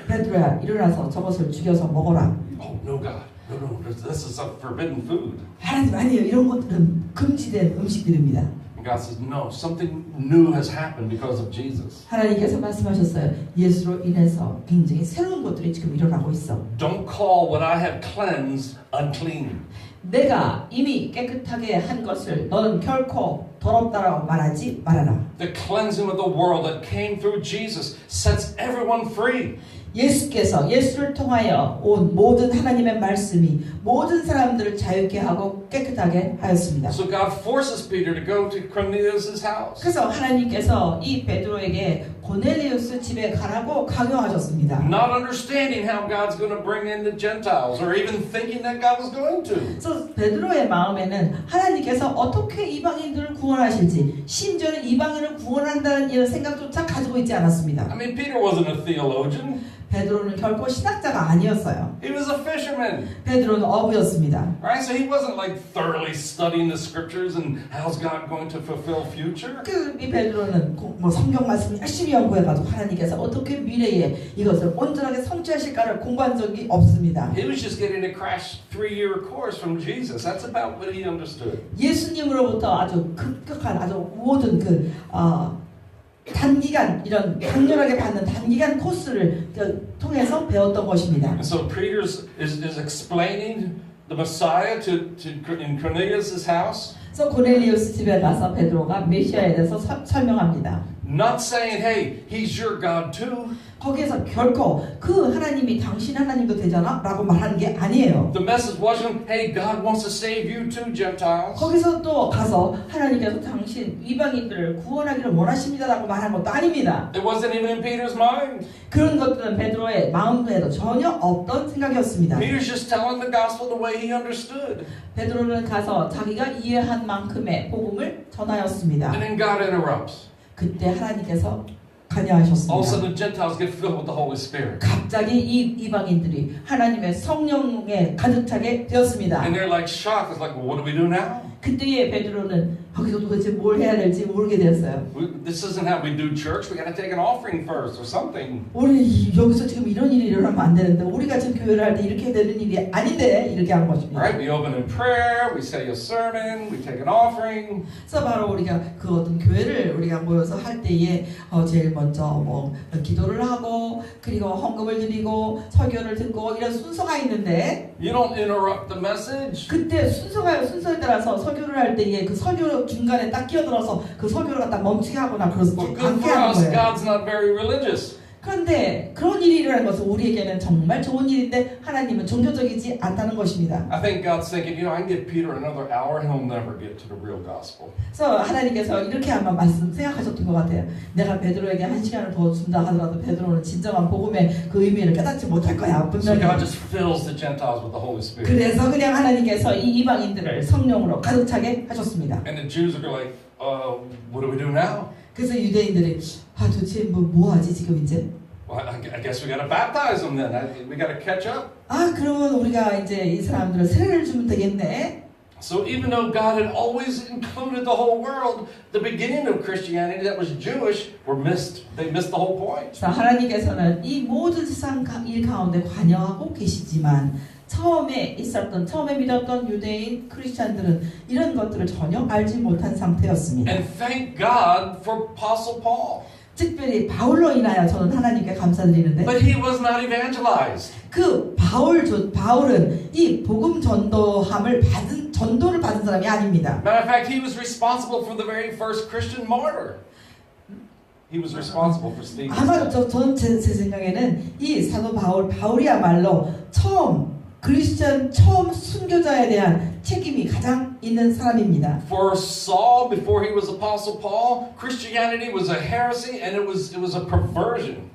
베드로야 일어나서 저것을 죽여서 먹어라. Oh no, God, no, this is a forbidden food. 하나님 아니에요. 이런 것들은 금지된 음식들입니다. And God says, no, something new has happened because of Jesus. 하나님께서 말씀하셨어요. 예수로 인해서 굉장히 새로운 것들이 지금 일어나고 있어. Don't call what I have cleansed unclean. 내가 이미 깨끗하게 한 것을 너는 결코 더럽다라고 말하지 말아라. The cleansing of the world that came through Jesus sets everyone free. 예수를 통하여 온 모든 하나님의 말씀이 모든 사람들을 자유케 하고 깨끗하게 하였습니다. So God forces Peter to go to Cornelius' house. 그래서 하나님께서 이 베드로에게 고넬리우스 집에 가라고 강요하셨습니다. Not understanding how God's going to bring in the Gentiles or even thinking that God was going to. 그래서 베드로의 마음에는 하나님께서 어떻게 이방인들을 구원하실지 심지어는 이방인을 구원한다는 이런 생각조차 가지고 있지 않았습니다. I mean, Peter wasn't a theologian. 베드로는 결코 신학자가 아니었어요. He was a fisherman. 베드로는 어부였습니다. Right? So he wasn't like thoroughly studying the scriptures and how's God going to fulfill future. 이 베드로는 성경 말씀을 열심히 연구해가지고 하나님께서 어떻게 미래에 이것을 온전하게 성취하실까를 공부한 적이 없습니다. He was just getting a crash 3-year course from Jesus. That's about what he understood. 예수님으로부터 아주 급격한 아주 모든 단기간 이런 강렬하게 받는 단기간 코스를 통해서 배웠던 것입니다. And so Peter is explaining the Messiah in Cornelius' house. 그래서 고넬리우스 집에 가서 베드로가 메시아에 대해서 설명합니다. Not saying, hey, he's your God too. 거기에서 결코 그 하나님이 당신 하나님도 되잖아 라고 말하는 게 아니에요. The message wasn't, hey, God wants to save you too, Gentiles. 거기서 또 가서 하나님께서 당신 이방인들을 구원하기를 원하십니다 라고 말한 것도 아닙니다. It wasn't even in Peter's mind. 그런 것들은 베드로의 마음에도 전혀 없던 생각이었습니다. Peter's just telling the gospel the way he understood. 베드로는 가서 자기가 이해한 만큼의 복음을 전하였습니다. And then God interrupts. 그때 하나님께서 All of a 관여하셨습니다. sudden, the Gentiles get filled with the Holy Spirit. 갑자기 이 이방인들이 하나님의 성령에 가득 차게 되었습니다. And they're like shocked. It's like, well, what do we do now? 그때의 베드로는 거기서 도대체 뭘 해야 될지 모르게 되었어요. This isn't how we do church. We got to take an offering first or something. 우리 여기서 지금 이런 일이 일어나면 안 되는데 우리가 지금 교회를 할 때 이렇게 되는 일이 아닌데 이렇게 한 것입니다. Right? We open in prayer. We say a sermon. We take an offering. 그래서 바로 우리가 그 어떤 교회를 우리가 모여서 할 때에 제일 먼저 뭐 기도를 하고 그리고 헌금을 드리고 설교를 듣고 이런 순서가 있는데 You don't interrupt the message. 그때 순서에 따라서 설교를 할 때에 그 설교 중간에 딱 끼어들어서 그 설교를 갖다 멈추게 하거나 그러지 Well, good 않게 for 하는 us. 거예요. God's not very religious. 그런데 그런 일이 일어나는 것은 우리에게는 정말 좋은 일인데 하나님은 종교적이지 않다는 것입니다. I think God's thinking, I can give Peter another hour and he'll never get to the real gospel. 그래서 하나님께서 이렇게 아마 생각하셨던 것 같아요. 내가 베드로에게 1시간을 더 준다 하더라도 베드로는 진정한 복음의 그 의미를 깨닫지 못할 거야. So 분명히. God just fills the Gentiles with the Holy Spirit. 그래서 그냥 하나님께서 이 이방인들을 성령으로 가득 차게 하셨습니다. And the Jews are like, what do we do now? 그래서 유대인들이 도대체 뭐 하지 지금 이제? Well, I guess we got to baptize them then. We got to catch up. 그러면 우리가 이제 이 사람들을 세례를 주면 되겠네. So even though God had always included the whole world, the beginning of Christianity that was Jewish they missed the whole point. 그래서 하나님께서는 이 모든 세상 일 가운데 관여하고 계시지만 처음에 믿었던 유대인 크리스찬들은 이런 것들을 전혀 알지 못한 상태였습니다. And thank God for Apostle Paul. 특별히 바울로 인하여 저는 하나님께 감사드리는데 But he was not evangelized. 그 바울은 이 복음 전도를 받은 사람이 아닙니다. Matter of fact, he was responsible for the very first Christian martyr. He was responsible for Stephen's 아마 death. 저는 제 생각에는 이 사도 바울이야말로 처음 순교자에 대한 책임이 가장 있는 사람입니다. For Saul, before he was Apostle Paul, Christianity was a heresy and it was a perversion.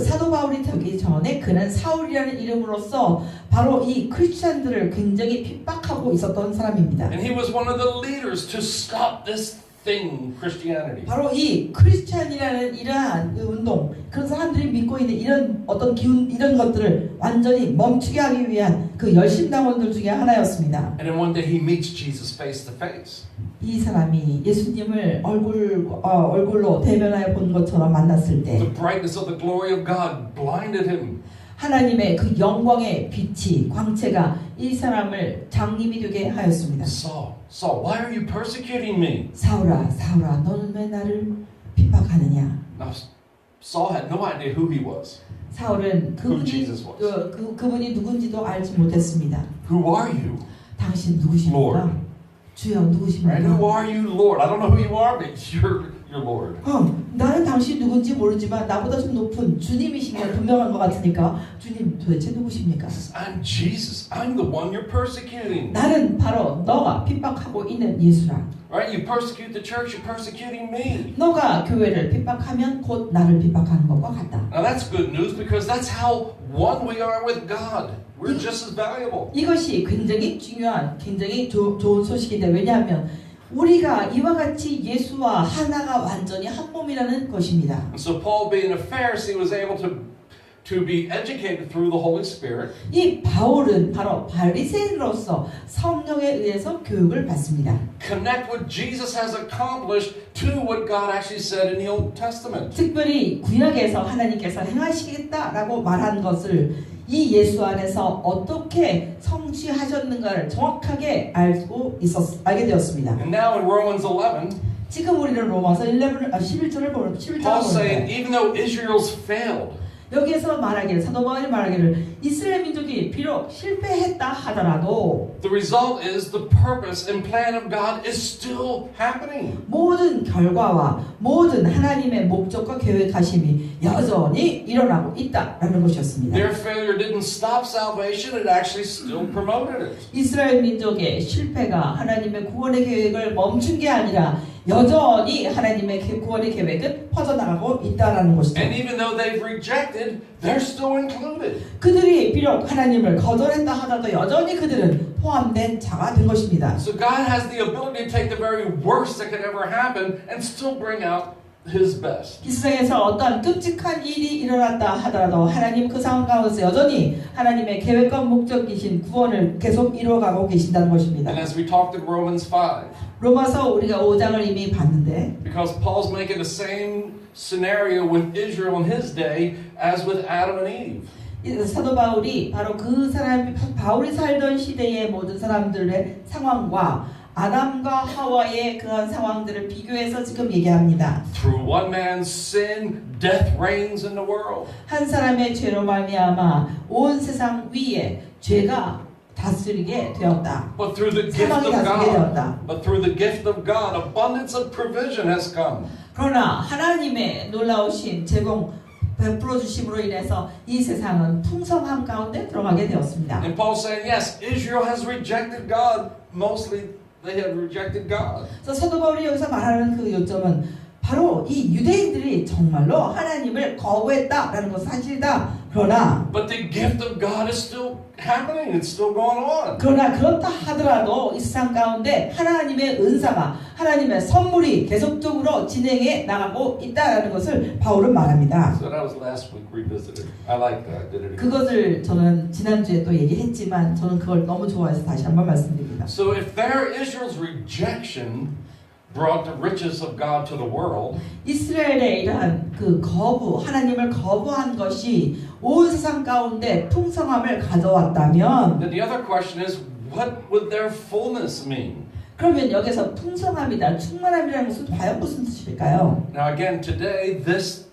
사도 바울이 되기 전에 그는 사울이라는 이름으로써 바로 이 크리스천들을 굉장히 핍박하고 있었던 사람입니다. And he was one of the leaders to stop this thing, Christianity. 바로 이 크리스천이라는 이러한 운동, 그런 사람들이 믿고 있는 이런 어떤 기운, 이런 것들을 완전히 멈추게 하기 위한 그 열심당원들 중에 하나였습니다. And then one day he meets Jesus face to face. 이 사람이 예수님을 얼굴로 대면하여 본 것처럼 만났을 때 The brightness of the glory of God blinded him. 하나님의 그 영광의 빛이 광채가 이 사람을 장님이 되게 하였습니다. Saul, why are you persecuting me? 사울아, 너는 왜 나를 핍박하느냐? Now, Saul had no idea who he was. 사울은 그분이 누군지도 알지 못했습니다. Who are you? 당신 누구십니까? Lord. 주여 누구십니까? Right? Who are you, Lord? I don't know who you are, but you're Lord. 나는 당신 누군지 모르지만 나보다 좀 높은 주님이신 게 분명한 것 같으니까 주님 도대체 누구십니까? I'm Jesus. I'm the one you're persecuting. 나는 바로 너가 핍박하고 있는 예수라. Right? You persecute the church, you're persecuting me. 너가 교회를 핍박하면 곧 나를 핍박하는 것과 같다. Now that's good news because that's how one we are with God. We're just as valuable. 이것이 굉장히 중요한, 굉장히 좋은 소식인데 왜냐하면 우리가 이와 같이 예수와 하나가 완전히 한 몸이라는 것입니다. And so Paul, being a Pharisee, was able to be educated through the Holy Spirit. 이 바울은 바로 바리새인으로서 성령에 의해서 교육을 받습니다. Connect what Jesus has accomplished to what God actually said in the Old Testament. 특별히 구약에서 하나님께서 행하시겠다라고 말한 것을 이 예수 안에서 어떻게 성취하셨는가를 정확하게 알게 되었습니다. And now in Romans 11, 지금 우리는 로마서 11절을 보는 Paul's saying, even though Israel's failed, 여기에서 말하기를 사도 바울이 말하기를 이스라엘 민족이 비록 실패했다 하더라도 the result is the purpose and plan of God is still happening. 모든 결과와 모든 하나님의 목적과 계획하심이 여전히 일어나고 있다라는 것이었습니다. Their failure didn't stop salvation, it actually still promoted it. 이스라엘 민족의 실패가 하나님의 구원의 계획을 멈춘 게 아니라 여전히 하나님의 구원의 계획은 퍼져나가고 있다라는 것이죠. And even though they've rejected, they're still included. 그들이 비록 하나님을 거절했다 하더라도 여전히 그들은 포함된 자가 된 것입니다. So God has the ability to take the very worst that could ever happen and still bring out His best. 이 세상에서 어떠한 끔찍한 일이 일어났다 하더라도 하나님 그 상황 가운데서 여전히 하나님의 계획과 목적이신 구원을 계속 이루어가고 계신다는 것입니다. And as we talked in Romans 5, 로마서 우리가 5장을 이미 봤는데 because Paul's making the same scenario with Israel in his day as with Adam and Eve. 사도 바울이 바로 그 사람 바울이 살던 시대의 모든 사람들의 상황과 아담과 하와의 그런 상황들을 비교해서 지금 얘기합니다. Through one man's sin, death reigns in the world. 한 사람의 죄로 말미암아 온 세상 위에 죄가 다스리게 되었다. But through the gift 사망이 of 다스리게 God, 되었다. but through the gift of God, abundance of provision has come. 그러나 하나님의 놀라우신 제공 베풀어 주심으로 인해서 이 세상은 풍성함 가운데 들어가게 되었습니다. And Paul's saying, yes, Israel has rejected God. Mostly they have rejected God. 그래서 사도 바울이 여기서 말하는 그 요점은 바로 이 유대인들이 정말로 하나님을 거부했다라는 것은 사실이다. 그러나 But the gift of God is still happening. It's still going on. 그러나 그렇다 하더라도 이 세상 가운데 하나님의 은사가 하나님의 선물이 계속적으로 진행해 나가고 있다라는 것을 바울은 말합니다. So that was last week revisited. I like that. I did it again. 그것을 저는 지난주에 또 얘기했지만 저는 그걸 너무 좋아해서 다시 한번 말씀드립니다. So if there Israel's rejection brought the riches of God to the world, 이스라엘의 이러한 그 거부, 하나님을 거부한 것이 온 세상 가운데 풍성함을 가져왔다면 then the other question is, what would their fullness mean? 그러면 여기서 풍성함이다, 충만함이라는 것은 과연 무슨 뜻일까요? Now again, today this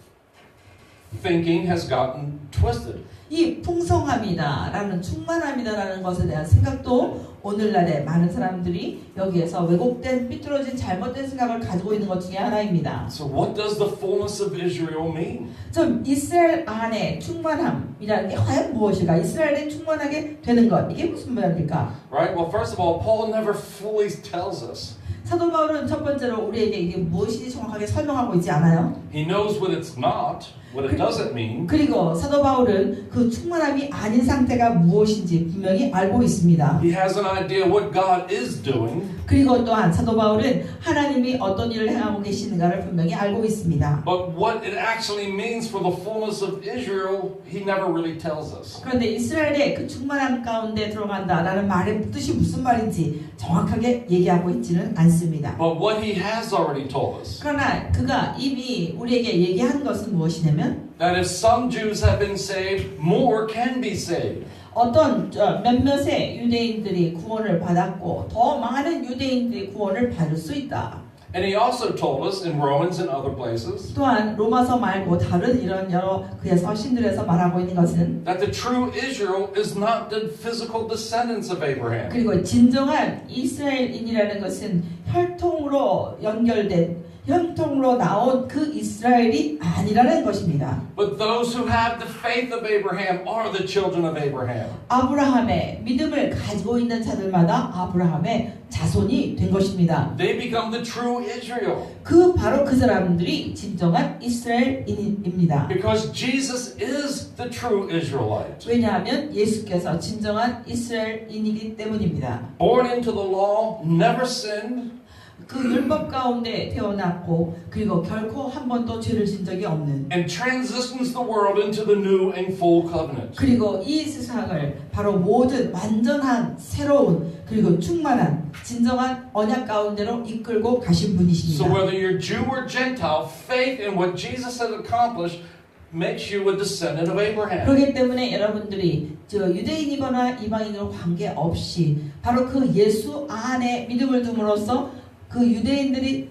thinking has gotten twisted. 이 풍성함이다라는 충만함이다라는 것에 대한 생각도 오늘날의 많은 사람들이 여기에서 왜곡된 삐뚤어진 잘못된 생각을 가지고 있는 것 중에 하나입니다. So what does the fullness of Israel mean? 좀 이스라엘 안에 충만함이라는 게 과연 무엇일까? 이스라엘에 충만하게 되는 것 이게 무슨 말입니까? Right? Well, first of all, Paul never fully tells us. 사도 바울은 첫 번째로 우리에게 이게 무엇인지 정확하게 설명하고 있지 않아요. He knows what it's not, what it doesn't mean. 그리고 사도 바울은 그 충만함이 아닌 상태가 무엇인지 분명히 알고 있습니다. He has an idea what God is doing, 그리고 또한 사도 바울은 하나님이 어떤 일을 행하고 계시는가를 분명히 알고 있습니다. but what it actually means for the fullness of Israel, he never really tells us. 그런데 이스라엘의 그 충만함 가운데 들어간다라는 말의 뜻이 무슨 말인지 정확하게 얘기하고 있지는 않습니다. But what he has already told us, 그러나 그가 이미 우리에게 얘기한 것은 무엇이냐면 that if some Jews have been saved, more can be saved. 어떤 몇몇의 유대인들이 구원을 받았고 더 많은 유대인들이 구원을 받을 수 있다. And he also told us in Romans and other places 또한 로마서 말고 다른 이런 여러 그의 서신들에서 말하고 있는 것은 that the true Israel is not the physical descendants of Abraham. 그리고 진정한 이스라엘인이라는 것은 혈통으로 연결된 혈통으로 나온 그 이스라엘이 아니라는 것입니다. But those who have the faith of Abraham are the children of Abraham. 아브라함의 믿음을 가지고 있는 자들마다 아브라함의 자손이 된 것입니다. They become the true Israel. 그 바로 그 사람들이 진정한 이스라엘인입니다. Because Jesus is the true Israelite. 왜냐하면 예수께서 진정한 이스라엘인이기 때문입니다. Born into the law, never sinned, 그 율법 가운데 태어났고 그리고 결코 한 번도 죄를 진 적이 없는 and transitions the world into the new and full covenant. 그리고 이 세상을 바로 모든 완전한 새로운 그리고 충만한 진정한 언약 가운데로 이끌고 가신 So 분이십니다. whether you're Jew or Gentile, faith in what Jesus has accomplished makes you a descendant of Abraham. 그렇기 때문에 여러분들이 유대인이거나 이방인으로 관계없이 바로 그 예수 안에 믿음을 둠으로써 그 유대인들이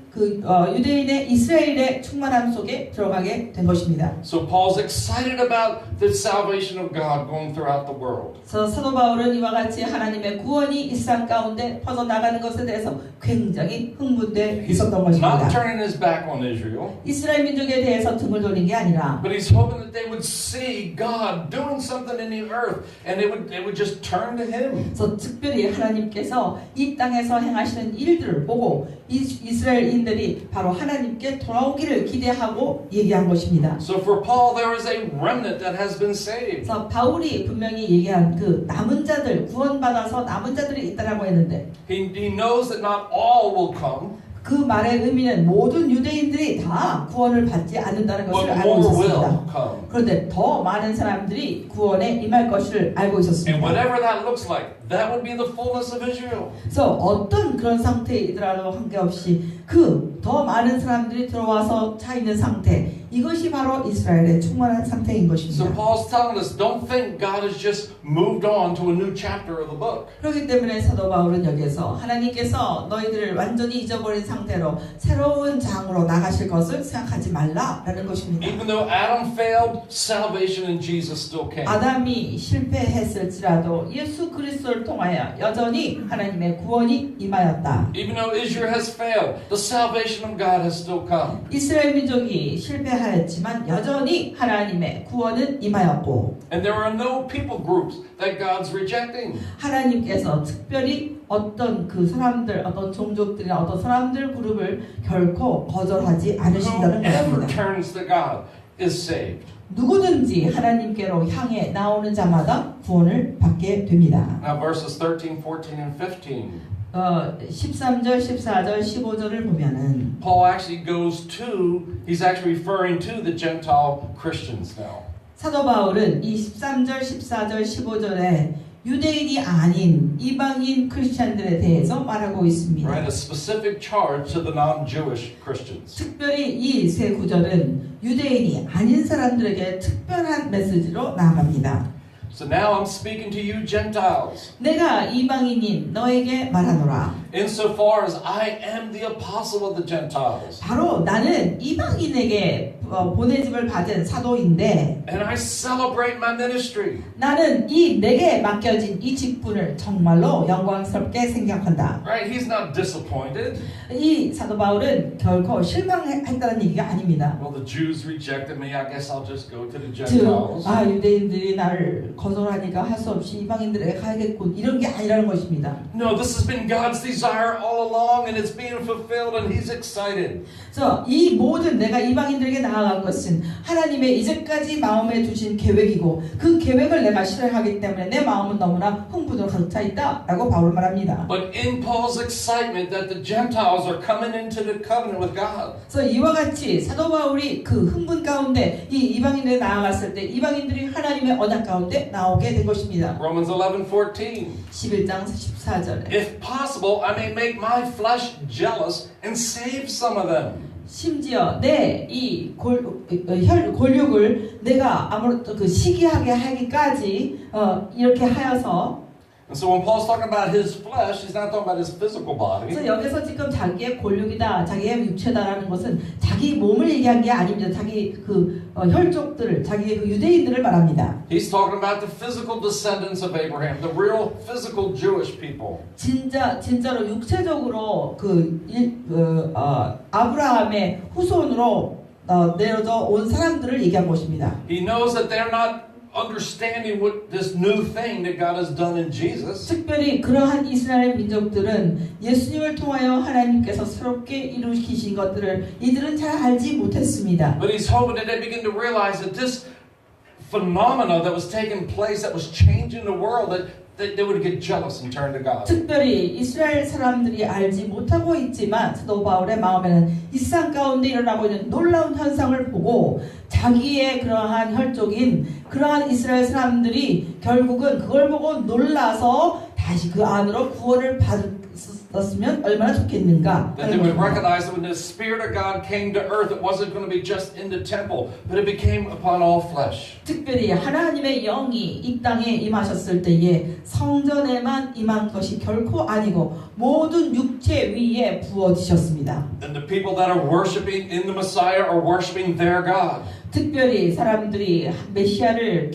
유대인의 이스라엘의 충만함 속에 들어가게 된 것입니다. So Paul's excited about the salvation of God going throughout the world. 그래서 사도 바울은 이와 같이 하나님의 구원이 이 세상 가운데 퍼져나가는 것에 대해서 굉장히 흥분돼 있었던 Not 것입니다. turning his back on Israel, 이스라엘 민족에 대해서 등을 돌린 게 아니라 but he's hoping that they would see God doing something in the earth, and they would just turn to Him. 그래서 특별히 하나님께서 이 땅에서 행하시는 일들을 보고 이스라엘인들이 바로 하나님께 돌아오기를 기대하고 얘기한 것입니다. So for Paul, there is a remnant that has been saved. 그래서 바울이 분명히 얘기한 그 남은 자들 구원받아서 남은 자들이 있다라고 했는데 He knows that not all will come, 그 말의 의미는 모든 유대인들이 다 구원을 받지 않는다는 but 것을 알고 more 있었습니다. will come. 그런데 더 많은 사람들이 구원에 임할 것을 알고 And 있었습니다. whatever that looks like, that would be the fullness of Israel. 그래서 어떤 그런 상태이더라도 관계없이 그 더 많은 사람들이 들어와서 차 있는 상태, 이것이 바로 이스라엘의 충만한 상태인 So 것입니다. Paul's telling us, don't think God has just moved on to a new chapter of the book. 그렇기 때문에 사도 바울은 여기서 하나님께서 너희들을 완전히 잊어버린 상태로 새로운 장으로 나가실 것을 생각하지 말라라는 것입니다. Even though Adam failed, salvation in Jesus still came. 아담이 실패했을지라도 예수 그리스도를 통하여 여전히 하나님의 구원이 임하였다. Even though Israel has failed, the salvation of God has still come. 이스라엘 민족이 실패하였지만 여전히 하나님의 구원은 임하였고 And there are no people groups that God's rejecting. 하나님께서 특별히 어떤 그 사람들, 어떤 종족들이나 어떤 사람들 그룹을 결코 거절하지 않으신다는 Whoever 것입니다. turns to God is saved. 누구든지 하나님께로 향해 나오는 자마다 구원을 받게 됩니다. Now verses 13, 14, and 15. 13절, 14절, 15절을 보면은 Paul actually he's actually referring to the Gentile Christians now. 사도 바울은 이 13절, 14절, 15절에 유대인이 아닌 이방인 크리스천들에 대해서 말하고 있습니다. Right, a specific charge to the non-Jewish Christians. 특별히 이 세 구절은 유대인이 아닌 사람들에게 특별한 메시지로 나아갑니다. So now I'm speaking to you Gentiles. 내가 이방인인 너에게 말하노라. Insofar as I am the apostle of the Gentiles. 바로 나는 이방인에게 보내짐을 받은 사도인데 And I celebrate my ministry. 나는 이 내게 맡겨진 이 직분을 정말로 영광스럽게 생각한다. Right? He's not disappointed. 이 사도 바울은 결코 실망했다는 얘기가 아닙니다. Well, the Jews rejected me. I guess I'll just go to the 즉, Gentiles. 유대인들이 나를 거절하니까 할 수 없이 이방인들에게 가야겠군. 이런 게 아니라는 것입니다. No, this has been God's desire all along, and it's being fulfilled, and He's excited. 그래서 이 모든 내가 이방인들에게 나아간 것은 하나님의 이제까지 마음에 두신 계획이고 그 계획을 내가 실행하기 때문에 내 마음은 너무나 흥분으로 가득 차 있다라고 바울 말합니다. But in Paul's excitement that the Gentiles are coming into the covenant with God, 그래서 이와 같이 사도 바울이 그 흥분 가운데 이 이방인들에 나아갔을 때 이방인들이 하나님의 언약 가운데 나오게 된 것입니다. Romans 11:14. 11장 14절에 If possible, I may make my flesh jealous and save some of them. 심지어 내 이 골육을 내가 아무래도 그 시기하게 하기까지 이렇게 하여서 And so when Paul's talking about his flesh, he's not talking about his physical body. 그래서 여기서 지금 자기의 골육이다, 자기의 육체다라는 것은 자기 몸을 얘기한 게 아닙니다. 자기 그 혈족들을, 자기의 그 유대인들을 말합니다. He's talking about the physical descendants of Abraham, the real physical Jewish people. 진짜로 육체적으로 아브라함의 후손으로 내려져 온 사람들을 얘기한 것입니다. He knows that they're not understanding what this new thing that God has done in Jesus. 특별히 그러한 이스라엘 민족들은 예수님을 통하여 하나님께서 새롭게 이루시신 것들을 이들은 잘 알지 못했습니다. But he's hoping that they begin to realize that this phenomena that was taking place, that was changing the world, that they would get jealous and turn to God. 특별히 이스라엘 사람들이 알지 못하고 있지만 사도 바울의 마음에는 이 세상 가운데 일어나고 있는 놀라운 현상을 보고 자기의 그러한 혈족인 그러한 이스라엘 사람들이 결국은 그걸 보고 놀라서 다시 그 안으로 구원을 있었으면 얼마나 좋겠는가 That they 하는 would 것입니다. recognize that when the Spirit of God came to earth, it wasn't going to be just in the temple, but it became upon all flesh. 특별히 하나님의 영이 이 땅에 임하셨을 때에 성전에만 임한 것이 결코 아니고 모든 육체 위에 부어지셨습니다. And the people that are worshiping in the Messiah are worshiping their God. 특별히 사람들이 메시아를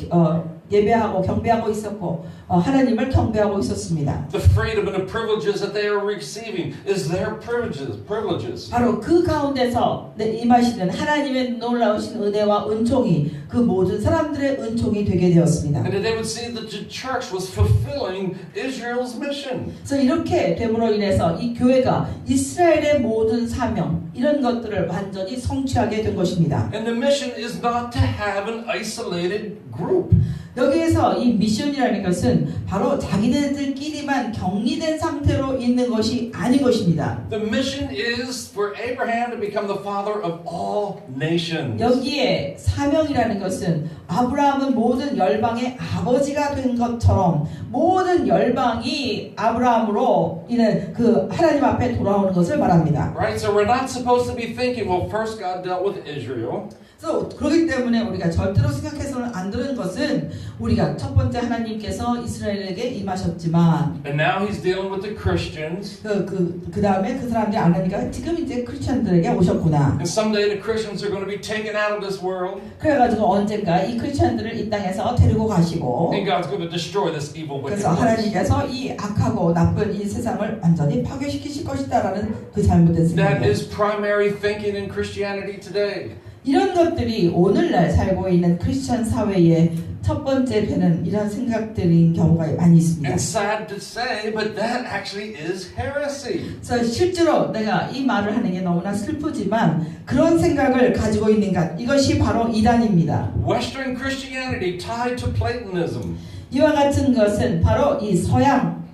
예배하고 경배하고 있었고 하나님을 경배하고 있었습니다. The freedom and the privileges that they are receiving is their privileges. 바로 그 가운데서 임하시는 하나님의 놀라우신 은혜와 은총이 그 모든 사람들의 은총이 되게 되었습니다. And that they would see that the church was fulfilling Israel's mission. 그래서 이렇게 됨으로 인해서 이 교회가 이스라엘의 모든 사명 이런 것들을 완전히 성취하게 된 것입니다. And the mission is not to have an isolated group. 여기에서 이 미션이라는 것은 바로 자기네들끼리만 격리된 상태로 있는 것이 아닌 것입니다. The mission is for Abraham to become the father of all nations. 여기에 사명이라는 것은 아브라함은 모든 열방의 아버지가 된 것처럼 모든 열방이 아브라함으로 인해 그 하나님 앞에 돌아오는 것을 말합니다. Right? So we're not supposed to be thinking, well, first God dealt with Israel. 그래서 그렇기 때문에 우리가 절대로 생각해서는 안 되는 것은 우리가 첫 번째 하나님께서 이스라엘에게 임하셨지만 And now he's dealing with the Christians. 그 다음에 그 사람들이 안 하니까 지금 이제 크리스천들에게 오셨구나. And someday the Christians are going to be taken out of this world. 그래가지고 언젠가 이 크리스천들을 이 땅에서 데리고 가시고 And God's going to destroy this evil wicked 그래서 world. 하나님께서 이 악하고 나쁜 이 세상을 완전히 파괴시키실 것이다라는 그 잘못된 That 생각이에요. is primary thinking in Christianity today. 이런 것들이 오늘날 살고 있는 크리스천 사회의 첫 번째 되는 이런 생각들인 경우가 많이 있습니다. And sad to say, but that actually is heresy. 그래서 실제로 내가 이 말을 하는 게 너무나 슬프지만 그런 생각을 가지고 있는 것 이것이 바로 이단입니다. Western Christianity tied to Platonism. 이와 같은 것은 바로 이 서양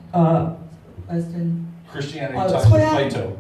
Christianity tied to Plato.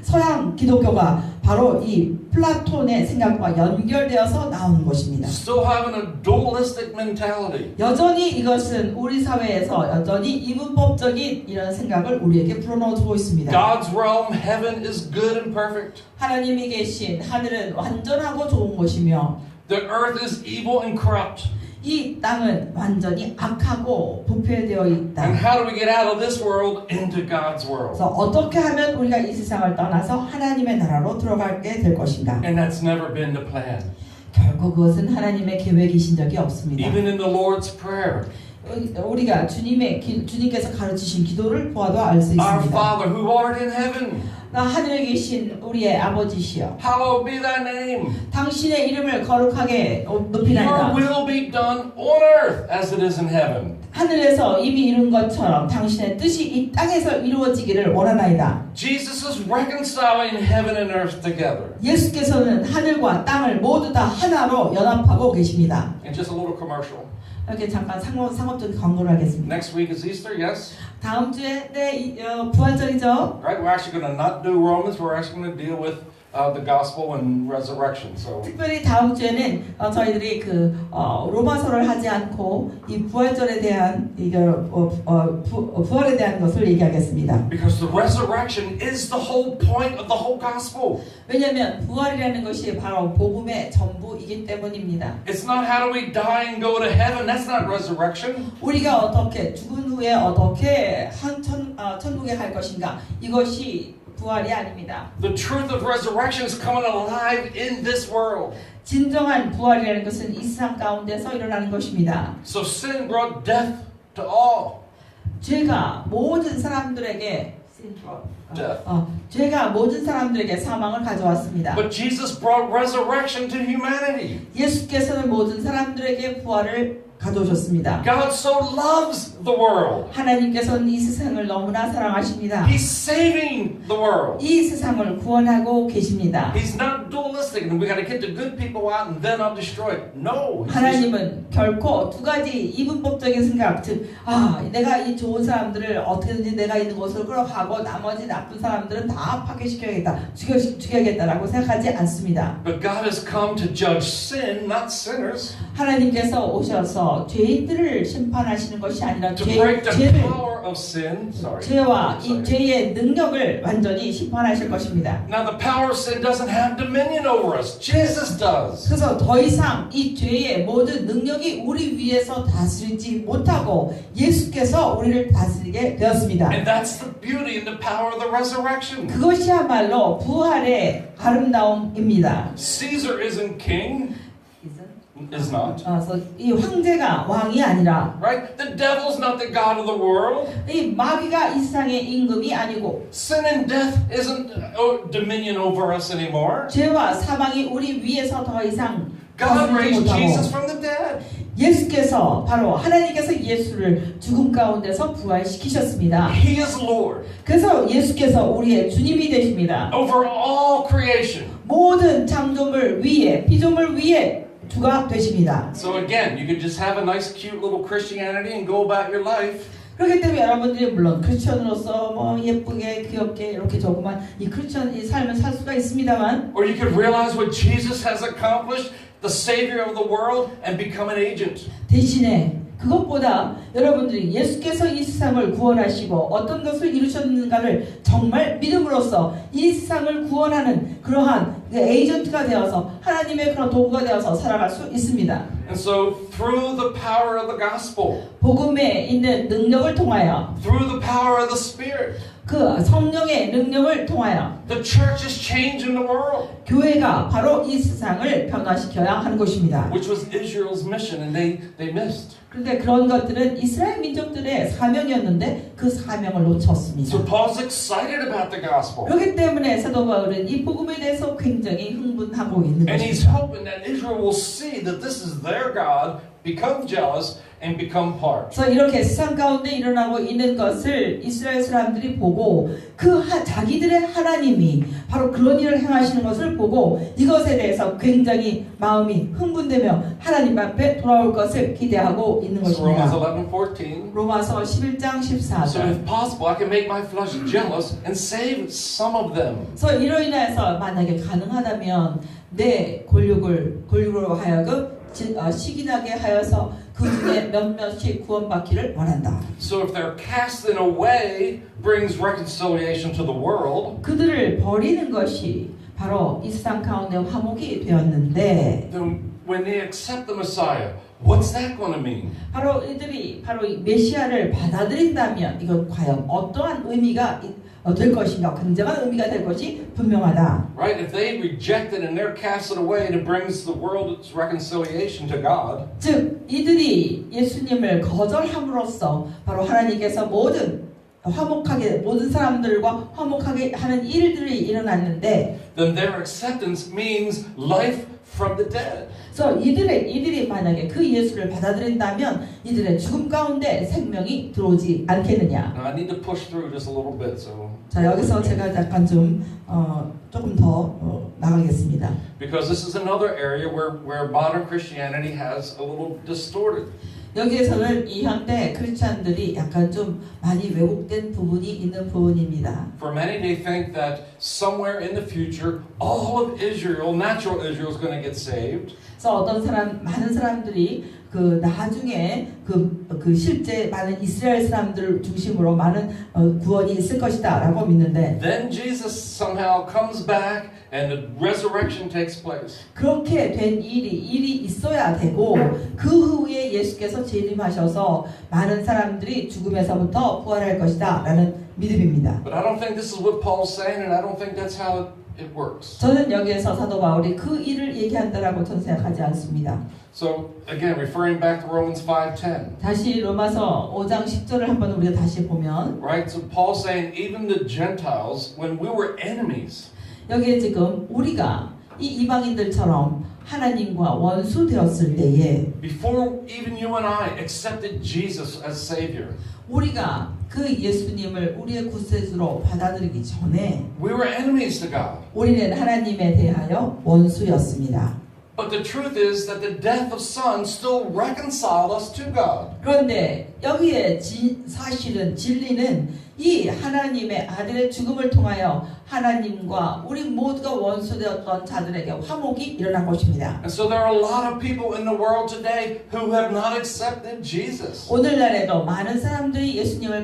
서양 기독교가 바로 이 플라톤의 생각과 연결되어서 나오는 것입니다. Still having a dualistic mentality. 여전히 이것은 우리 사회에서 여전히 이분법적인 이런 생각을 우리에게 불어넣어주고 있습니다. God's realm, heaven is good and perfect. 하나님이 계신 하늘은 완전하고 좋은 곳이며 The earth is evil and corrupt. 이 땅은 완전히 악하고 부패되어 있다. And how do we get out of this world into God's world? 그래서 어떻게 하면 우리가 이 세상을 떠나서 하나님의 나라로 들어가게 될 것인가? And that's never been the plan. 결코 그것은 하나님의 계획이신 적이 없습니다. Even in the Lord's Prayer. 우리가 주님께서 가르치신 기도를 보아도 알 수 Our 있습니다. Father who art in heaven, 하늘에 계신 우리의 아버지시여, hallowed be thy name. 당신의 이름을 거룩하게 Your 높이나이다. will be done on earth as it is in heaven. 하늘에서 이미 이룬 것처럼 당신의 뜻이 이 땅에서 이루어지기를 원하나이다. Jesus is reconciling heaven and earth together. 예수께서는 하늘과 땅을 모두 다 하나로 연합하고 계십니다. And just a little commercial. 이렇게 잠깐 상업적인 광고를 하겠습니다. Next week is Easter, yes? 다음 주에 부활절이죠. Right? We're actually going to not do Romans. We're actually going to deal with the gospel and resurrection. So 특별히 다음 주에는 저희들이 로마서를 하지 않고 이 부활절에 대한 부활에 대한 것을 얘기하겠습니다. because the resurrection is the whole point of the whole gospel. 왜냐하면 부활이라는 것이 바로 복음의 전부이기 때문입니다. It's not how do we die and go to heaven. That's not resurrection. 우리가 어떻게 죽은 후에 어떻게 천국에 갈 것인가 이것이 부활이 아닙니다. The truth of resurrection is coming alive in this world. 진정한 부활이라는 것은 이 세상 가운데서 일어나는 것입니다. So sin brought death to all. 죄가 모든 사람들에게 Death. 죄가 모든 사람들에게 사망을 가져왔습니다. But Jesus brought resurrection to humanity. 예수께서는 모든 사람들에게 부활을 가져오셨습니다. God so loves the world. 하나님께서는 이 세상을 너무나 사랑하십니다. He's saving the world. 이 세상을 구원하고 계십니다. He's not dualistic and we got to get the good people out and then I'll destroy it. No. 하나님은 결코 두 가지 이분법적인 생각, 즉, 내가 이 좋은 사람들을 어떻게든지 내가 있는 곳으로 끌어가고 나머지 나쁜 사람들은 다 파괴시켜야겠다, 죽여야겠다라고 생각하지 않습니다. But God has come to judge sin, not sinners. 하나님께서 오셔서 예수께서 죄인들을 심판하시는 것이 아니라 to break the 죄를 power of sin. 죄와 이 Sorry. 죄의 능력을 완전히 심판하실 것입니다. Now the power of sin doesn't have dominion over us. Jesus does. 그래서 더 이상 이 죄의 모든 능력이 우리 위에서 다스리지 못하고 예수께서 우리를 다스리게 되었습니다. And that's the beauty and the power of the resurrection. 그것이야말로 부활의 아름다움입니다. Caesar isn't king, is not. 그래서 이 황제가 왕이 아니라 Right? The devil's not the God of the world. 이 마귀가 이 세상의 임금이 아니고 Sin and death isn't dominion over us anymore. 죄와 사망이 우리 위에서 더 이상 God 다스리지 raised Jesus 못하고 from the dead. 예수께서 바로 하나님께서 예수를 죽음 가운데서 부활시키셨습니다. He is Lord 그래서 예수께서 우리의 주님이 되십니다. over all creation. 모든 창조물 위에 피조물 위에 주가 되십니다. So again, you could just have a nice, cute little Christianity and go about your life. 그렇기 때문에 여러분들이 물론 크리스천으로서 뭐 예쁘게 귀엽게 이렇게 조그만 이 크리스천 이 삶을 살 수가 있습니다만 Or you could realize what Jesus has accomplished, the Savior of the world, and become an agent. 대신에 그것보다 여러분들이 예수께서 이 세상을 구원하시고 어떤 것을 이루셨는가를 정말 믿음으로써 이 세상을 구원하는 그러한 에이전트가 되어서 하나님의 그런 도구가 되어서 살아갈 수 있습니다. And so, through the power of the gospel, 복음에 있는 능력을 통하여 through the power of the Spirit, 그 성령의 능력을 통하여 the church is changing the world, 교회가 바로 이 세상을 변화시켜야 하는 것입니다. which was Israel's mission, and they missed. 그런데 그런 것들은 이스라엘 민족들의 사명이었는데 그 사명을 놓쳤습니다. So Paul's excited about the gospel, 그렇기 때문에 사도 바울은 이 복음에 대해서 굉장히 흥분하고 있는 and he's 것입니다. hoping that Israel will see that this is their God, become jealous, and become part. 그래서 이렇게 세상 가운데 일어나고 있는 것을 이스라엘 사람들이 보고 자기들의 하나님이 바로 그런 일을 행하시는 것을 보고 이것에 대해서 굉장히 마음이 흥분되며 하나님 앞에 돌아올 것을 기대하고 있는 So Romans 것입니다. 11:14. 로마서 11장 So 14절. if possible, I can make my flesh jealous and save some of them. 그래서 이로 인해서 만약에 가능하다면 내 골육으로 하여금 시기나게 하여서 그 중에 몇몇이 구원받기를 원한다. So if they're cast in a way brings reconciliation to the world, 그들을 버리는 것이 바로 이 세상 가운데 화목이 되었는데 then when they accept the Messiah, what's that going to mean? 바로 이들이 바로 이 메시아를 받아들인다면 이건 과연 어떠한 의미가 될 것인가 굉장한 의미가 될 것이 분명하다. Right? If they reject it and they're casted away and it brings the world's reconciliation to God, 즉 이들이 예수님을 거절함으로써 바로 하나님께서 모든 사람들과 화목하게 하는 일들이 일어났는데 then their acceptance means life from the dead. 그래서 이들이 만약에 그 예수를 받아들인다면 이들의 죽음 가운데 생명이 들어오지 않겠느냐. Now I need to push through just a little bit, so 자 여기서 제가 약간 좀 조금 더 나가겠습니다. because this is another area where modern Christianity has a little distorted. 여기에서는 이 현대 크리스찬들이 약간 좀 많이 왜곡된 부분이 있는 부분입니다. For many, they think that somewhere in the future, all of Israel, natural Israel, is going to get saved. 그래서 많은 사람들이 그 나중에 그 실제 많은 이스라엘 사람들을 중심으로 많은 구원이 있을 것이다라고 믿는데 Then Jesus somehow comes back and the resurrection takes place. 그렇게 된 일이 있어야 되고 그 후에 예수께서 재림하셔서 많은 사람들이 죽음에서부터 부활할 것이다라는 믿음입니다. But I don't think this is what Paul's saying, and I don't think that's how it works. 저는 여기에서 사도 바울이 그 일을 얘기한다라고 저는 생각하지 않습니다. So again, referring back to Romans 5:10, 다시 로마서 5장 10절을 한번 우리가 다시 보면 right? So Paul's saying even the Gentiles, when we were enemies, 여기에 지금 우리가 이 이방인들처럼 하나님과 원수 되었을 때에 before even you and I accepted Jesus as Savior, 우리가 그 예수님을 우리의 구세주로 받아들이기 전에 we were enemies to God. 우리는 하나님에 대하여 원수였습니다. But the truth is that the death of Son still reconciled us to God. 그런데 여기에 사실은 진리는 이 하나님의 아들의 죽음을 통하여 하나님과 우리 모두가 원수되었던 자들에게 화목이 일어난 것입니다. And so there are a lot of people in the world today who have not accepted Jesus. 오늘날에도 많은 사람들이 예수님을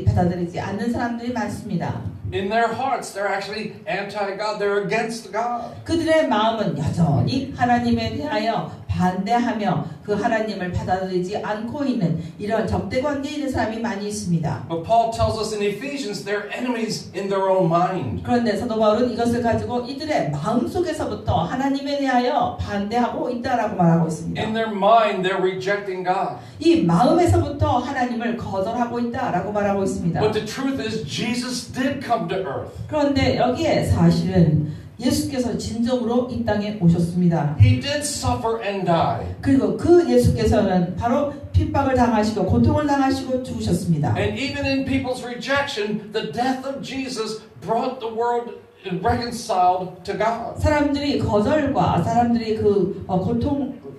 받아들이지 않는 사람들이 많습니다. In their hearts, they're actually anti-God. They're against God. 그들의 마음은 여전히 하나님에 대하여 반대하며 그 하나님을 받아들이지 않고 있는 이런 적대 관계에 있는 사람이 많이 있습니다. But Paul tells us in Ephesians, they're enemies in their own mind. 그런데 사도 바울은 이것을 가지고 이들의 마음속에서부터 하나님에 대하여 반대하고 있다라고 말하고 있습니다. In their mind, they're rejecting God. 이 마음에서부터 하나님을 거절하고 있다라고 말하고 있습니다. But the truth is, Jesus did come to earth. 그런데 여기에 사실은 예수께서 진정으로 이 땅에 오셨습니다. He did suffer and die. 그리고 그 예수께서는 바로 핍박을 당하시고 고통을 당하시고 죽으셨습니다. And even in people's rejection, the death of Jesus brought the world reconciled to God. 사람들이 거절과 사람들이 그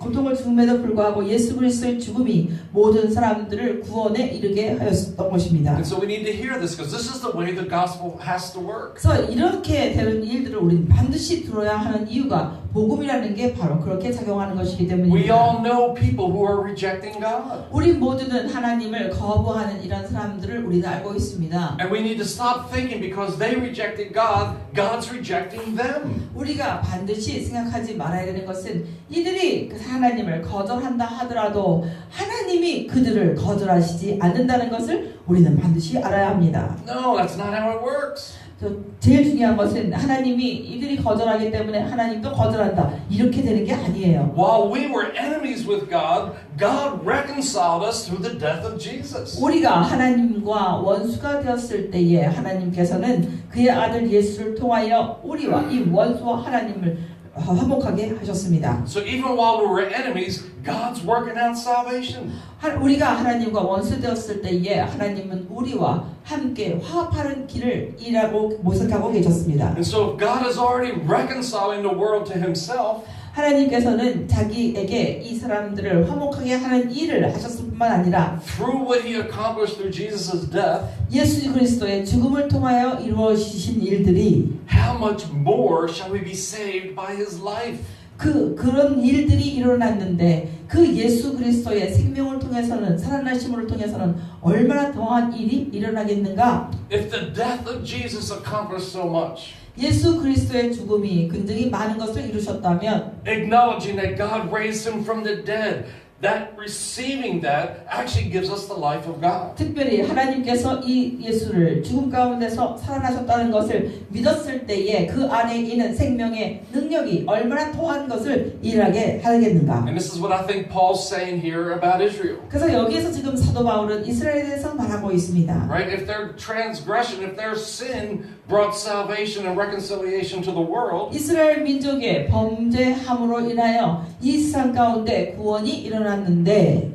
고통을 죽음에도 불구하고 예수 그리스도의 죽음이 모든 사람들을 구원에 이르게 하였던 것입니다. And so we need to hear this because this is the way the gospel has to work. 그래서 이렇게 되는 일들을 우리는 반드시 들어야 하는 이유가 복음이라는 게 바로 그렇게 작용하는 것이기 We 때문입니다. all know people who are rejecting God. 우리 모두는 하나님을 거부하는 이런 사람들을 우리는 알고 있습니다. And we need to stop thinking because they rejected God, God's rejecting them. 우리가 반드시 생각하지 말아야 되는 것은 이들이 하나님을 거절한다 하더라도 하나님이 그들을 거절하시지 않는다는 것을 우리는 반드시 알아야 합니다. No, that's not how it works. 제일 중요한 것은 하나님이 이들이 거절하기 때문에 하나님도 거절한다. 이렇게 되는 게 아니에요. While we were enemies with God, God reconciled us through the death of Jesus. 우리가 하나님과 원수가 되었을 때에 하나님께서는 그의 아들 예수를 통하여 우리와 이 원수와 하나님을 화목하게 하셨습니다. So even while we were enemies, God's working out salvation. 우리가 하나님과 원수 되었을 때에 하나님은 우리와 함께 화합하는 길을 일하고 모색하고 계셨습니다. And so God is already reconciling the world to Himself. 하나님께서는 자기에게 이 사람들을 화목하게 하는 일을 하셨을 뿐만 아니라 Through what He accomplished through Jesus' death, 예수 그리스도의 죽음을 통하여 이루어지신 일들이 how much more shall we be saved by His life? 그런 일들이 일어났는데 그 예수 그리스도의 생명을 통해서는 살아나심을 통해서는 얼마나 더한 일이 일어나겠는가? If the death of Jesus accomplished so much, 예수 그리스도의 죽음이 굉장히 많은 것을 이루셨다면 acknowledging that God raised Him from the dead, that receiving that actually gives us the life of God. 특별히 하나님께서 이 예수를 죽음 가운데서 살아나셨다는 것을 믿었을 때에 그 안에 있는 생명의 능력이 얼마나 더한 것을 일하게 하겠는가. And this is what I think Paul's saying here about Israel. 그래서 여기에서 지금 사도 바울은 이스라엘에 대해서 말하고 있습니다. Right? If their transgression, if their sin brought salvation and reconciliation to the world, 이스라엘 민족의 범죄함으로 인하여 이 세상 가운데 구원이 일어났는데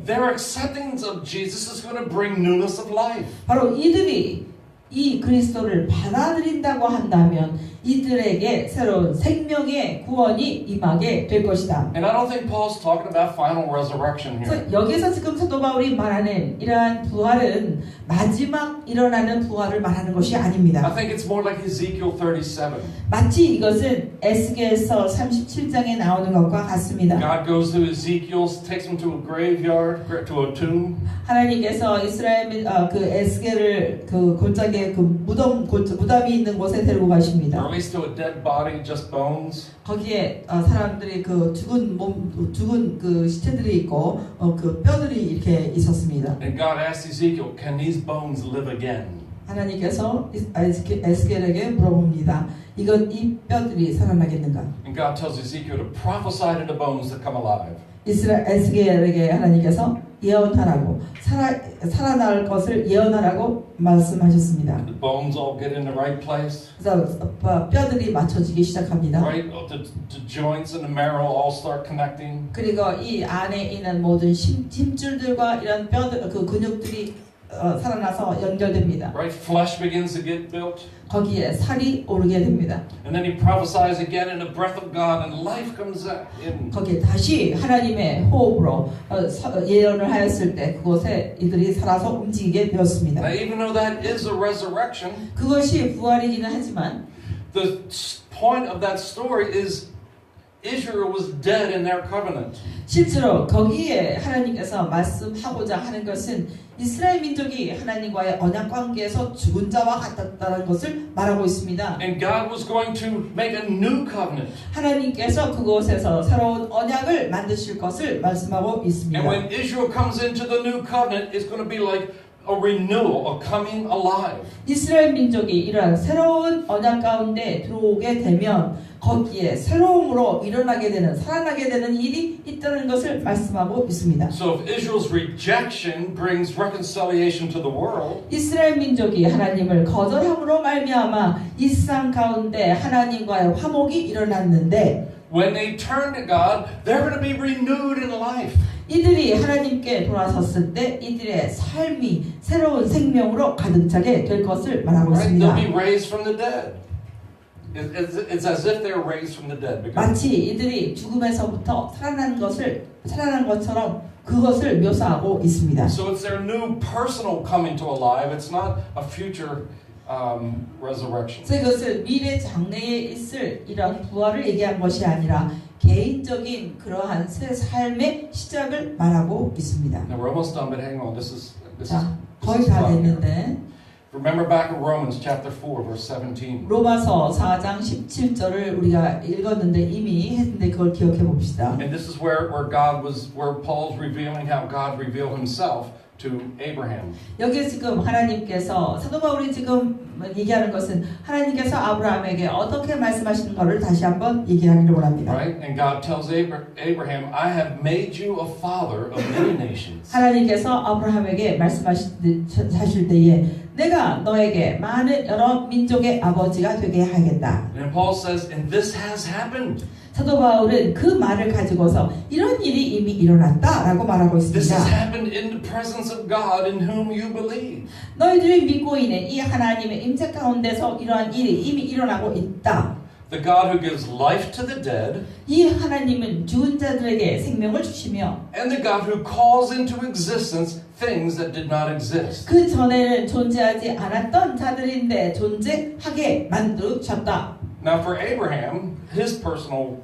their acceptance of Jesus is going to bring newness of life. 바로 이들이 이 그리스도를 받아들인다고 한다면 이들에게 새로운 생명의 구원이 임하게 될 것이다. And I don't think Paul's talking about final resurrection here. 그래서 여기서 지금 사도 바울이 말하는 이러한 부활은 마지막 일어나는 부활을 말하는 것이 I 아닙니다. think it's more like Ezekiel 37. 마치 이것은 에스겔서 37장에 나오는 것과 같습니다. God goes to Ezekiel, takes him to a graveyard, to a tomb. 하나님께서 이스라엘 그 에스겔을 그 골짜기에 그 무덤이 있는 곳에 데리고 가십니다. Or at least to a dead body, just bones. 거기에 사람들이 그 죽은 그 시체들이 있고 그 뼈들이 이렇게 있었습니다. And God asked Ezekiel, can these bones live again? 하나님께서 에스겔에게 물어봅니다. 이 뼈들이 살아나겠는가? And God tells Ezekiel to prophesy to the bones to come alive. 에스겔에게 하나님께서 예언하라고 살아날 것을 예언하라고 말씀하셨습니다. The bones all get in the right place. 그래서 뼈들이 맞춰지기 시작합니다. Right? The joints and the marrow all start connecting. 그리고 이 안에 있는 모든 힘줄들과 이런 뼈들 그 근육들이 살아나서 연결됩니다. Right? Flesh begins to get built. 거기에 살이 오르게 됩니다. And then he prophesies again in the breath of God and life comes in. 거기에 다시 하나님의 호흡으로 예언을 하였을 때 그곳에 이들이 살아서 움직이게 되었습니다. Now, even though that is a resurrection, 그것이 부활이기는 하지만 the point of that story is Israel was dead in their covenant. 실제로 거기에 하나님께서 말씀하고자 하는 것은 이스라엘 민족이 하나님과의 언약 관계에서 죽은 자와 같았다는 것을 말하고 있습니다. And God was going to make a new covenant. 하나님께서 그곳에서 새로운 언약을 만드실 것을 말씀하고 있습니다. And when Israel comes into the new covenant, it's going to be like a renewal, a coming alive. 이스라엘 민족이 이러한 새로운 언약 가운데 들어오게 되면 거기에 새로움으로 일어나게 되는 살아나게 되는 일이 있다는 것을 말씀하고 있습니다. So if Israel's rejection brings reconciliation to the world, 이스라엘 민족이 하나님을 거절함으로 말미암아 이 세상 가운데 하나님과의 화목이 일어났는데 when they turn to God, they're going to be renewed in life. 이들이 하나님께 돌아섰을 때 이들의 삶이 새로운 생명으로 가득 차게 될 것을 말하고 Right? 있습니다. They'll be raised from the dead. It's as if they're raised from the dead. Because 마치 이들이 죽음에서부터 살아난 것처럼 그것을 묘사하고 있습니다. so it's their new personal coming to alive. It's not a future resurrection. 그것을 미래 장래에 있을 이런 부활을 얘기한 것이 아니라 개인적인 그러한 새 삶의 시작을 말하고 있습니다. Now we're almost done, but hang on. This 자, is 거의 다 fun here. 됐는데 Remember back in Romans chapter 4, verse 17. 로마서 4장 17절을 우리가 읽었는데 이미 했는데 그걸 기억해 봅시다. And this is where Paul's revealing how God revealed himself to Abraham. 여기 지금 하나님께서 사도 바울이 지금 얘기하는 것은 하나님께서 아브라함에게 어떻게 말씀하시는 것을 다시 한번 얘기하기를 원합니다. Right? And God tells Abraham, I have made you a father of many nations. 하나님께서 아브라함에게 말씀하실 때에 내가 너에게 많은 여러 민족의 아버지가 되게 하겠다. And Paul says, and this has happened. 사도 바울은 그 말을 가지고서 이런 일이 이미 일어났다라고 말하고 This has 있습니다. happened in the presence of God in whom you believe. 너희들이 믿고 있는 이 하나님의 임재 가운데서 이러한 일이 이미 일어나고 있다. The God who gives life to the dead, 이 하나님은 죽은 자들에게 생명을 주시며 and the God who calls into existence things that did not exist. 그 전에는 존재하지 않았던 자들인데 존재하게 만드셨다. Now for Abraham, his personal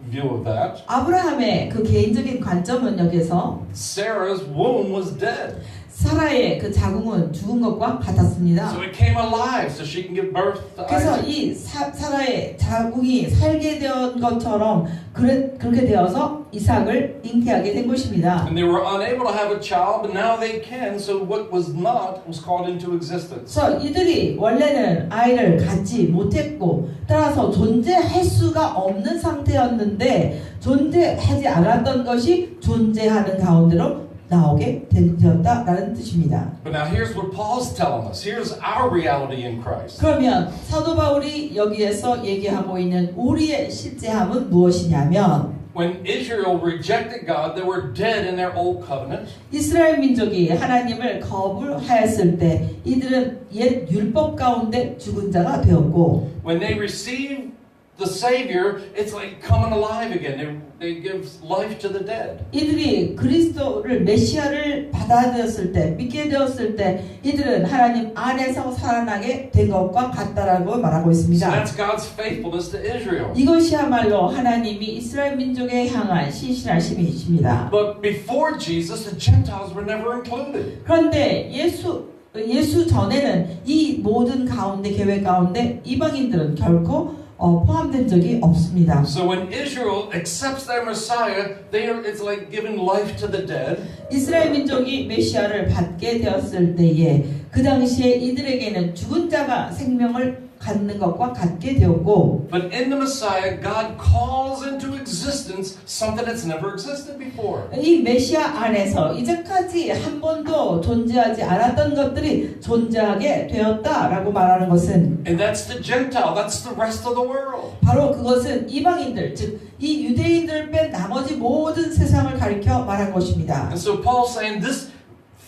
view of that, 아브라함의 그 개인적인 관점은 여기서 Sarah's womb was dead. 사라의 그 자궁은 죽은 것과 같았습니다. So it came alive so she can give birth to 그래서 Isaac. 이 사라의 자궁이 살게 된 것처럼 그렇게 되어서 이삭을 잉태하게 된 것입니다. And they were unable to have a child, but now they can. So what was not was called into existence. 그래서 이들이 원래는 아이를 갖지 못했고 따라서 존재할 수가 없는 상태였는데 존재하지 않았던 것이 존재하는 가운데로 나오게 되었다라는 뜻입니다. But now here's what Paul's telling us. Here's our reality in Christ. 그러면 사도 바울이 여기에서 얘기하고 있는 우리의 실제함은 무엇이냐면 When Israel rejected God, they were dead in their old covenant. 이스라엘 민족이 하나님을 거부하였을 때 이들은 옛 율법 가운데 죽은 자가 되었고 When they received the Savior, it's like coming alive again. They give life to the dead. 이들이 그리스도를 메시아를 받아들였을 때 믿게 되었을 때 이들은 하나님 안에서 살아나게 된 것과 같다라고 말하고 So 있습니다. that's God's faithfulness to Israel. 이것이야말로 하나님이 이스라엘 민족에 향한 신실하심이십니다. But before Jesus, the Gentiles were never included. 그런데 예수 전에는 이 모든 가운데 계획 가운데 이방인들은 결코 포함된 적이 없습니다. So when Israel accepts their Messiah, it's like giving life to the dead. 이스라엘 민족이 메시아를 받게 되었을 때에 그 당시에 이들에게는 죽은 자가 생명을 갖는 것과 같게 되었고 But in the Messiah, God calls into existence something that's never existed before. 이 메시아 안에서 이제까지 한 번도 존재하지 않았던 것들이 존재하게 되었다라고 말하는 것은 And that's the Gentile, that's the rest of the world. 바로 그것은 이방인들 즉 이 유대인들 뺀 나머지 모든 세상을 가리켜 말한 것입니다. And so Paul's saying this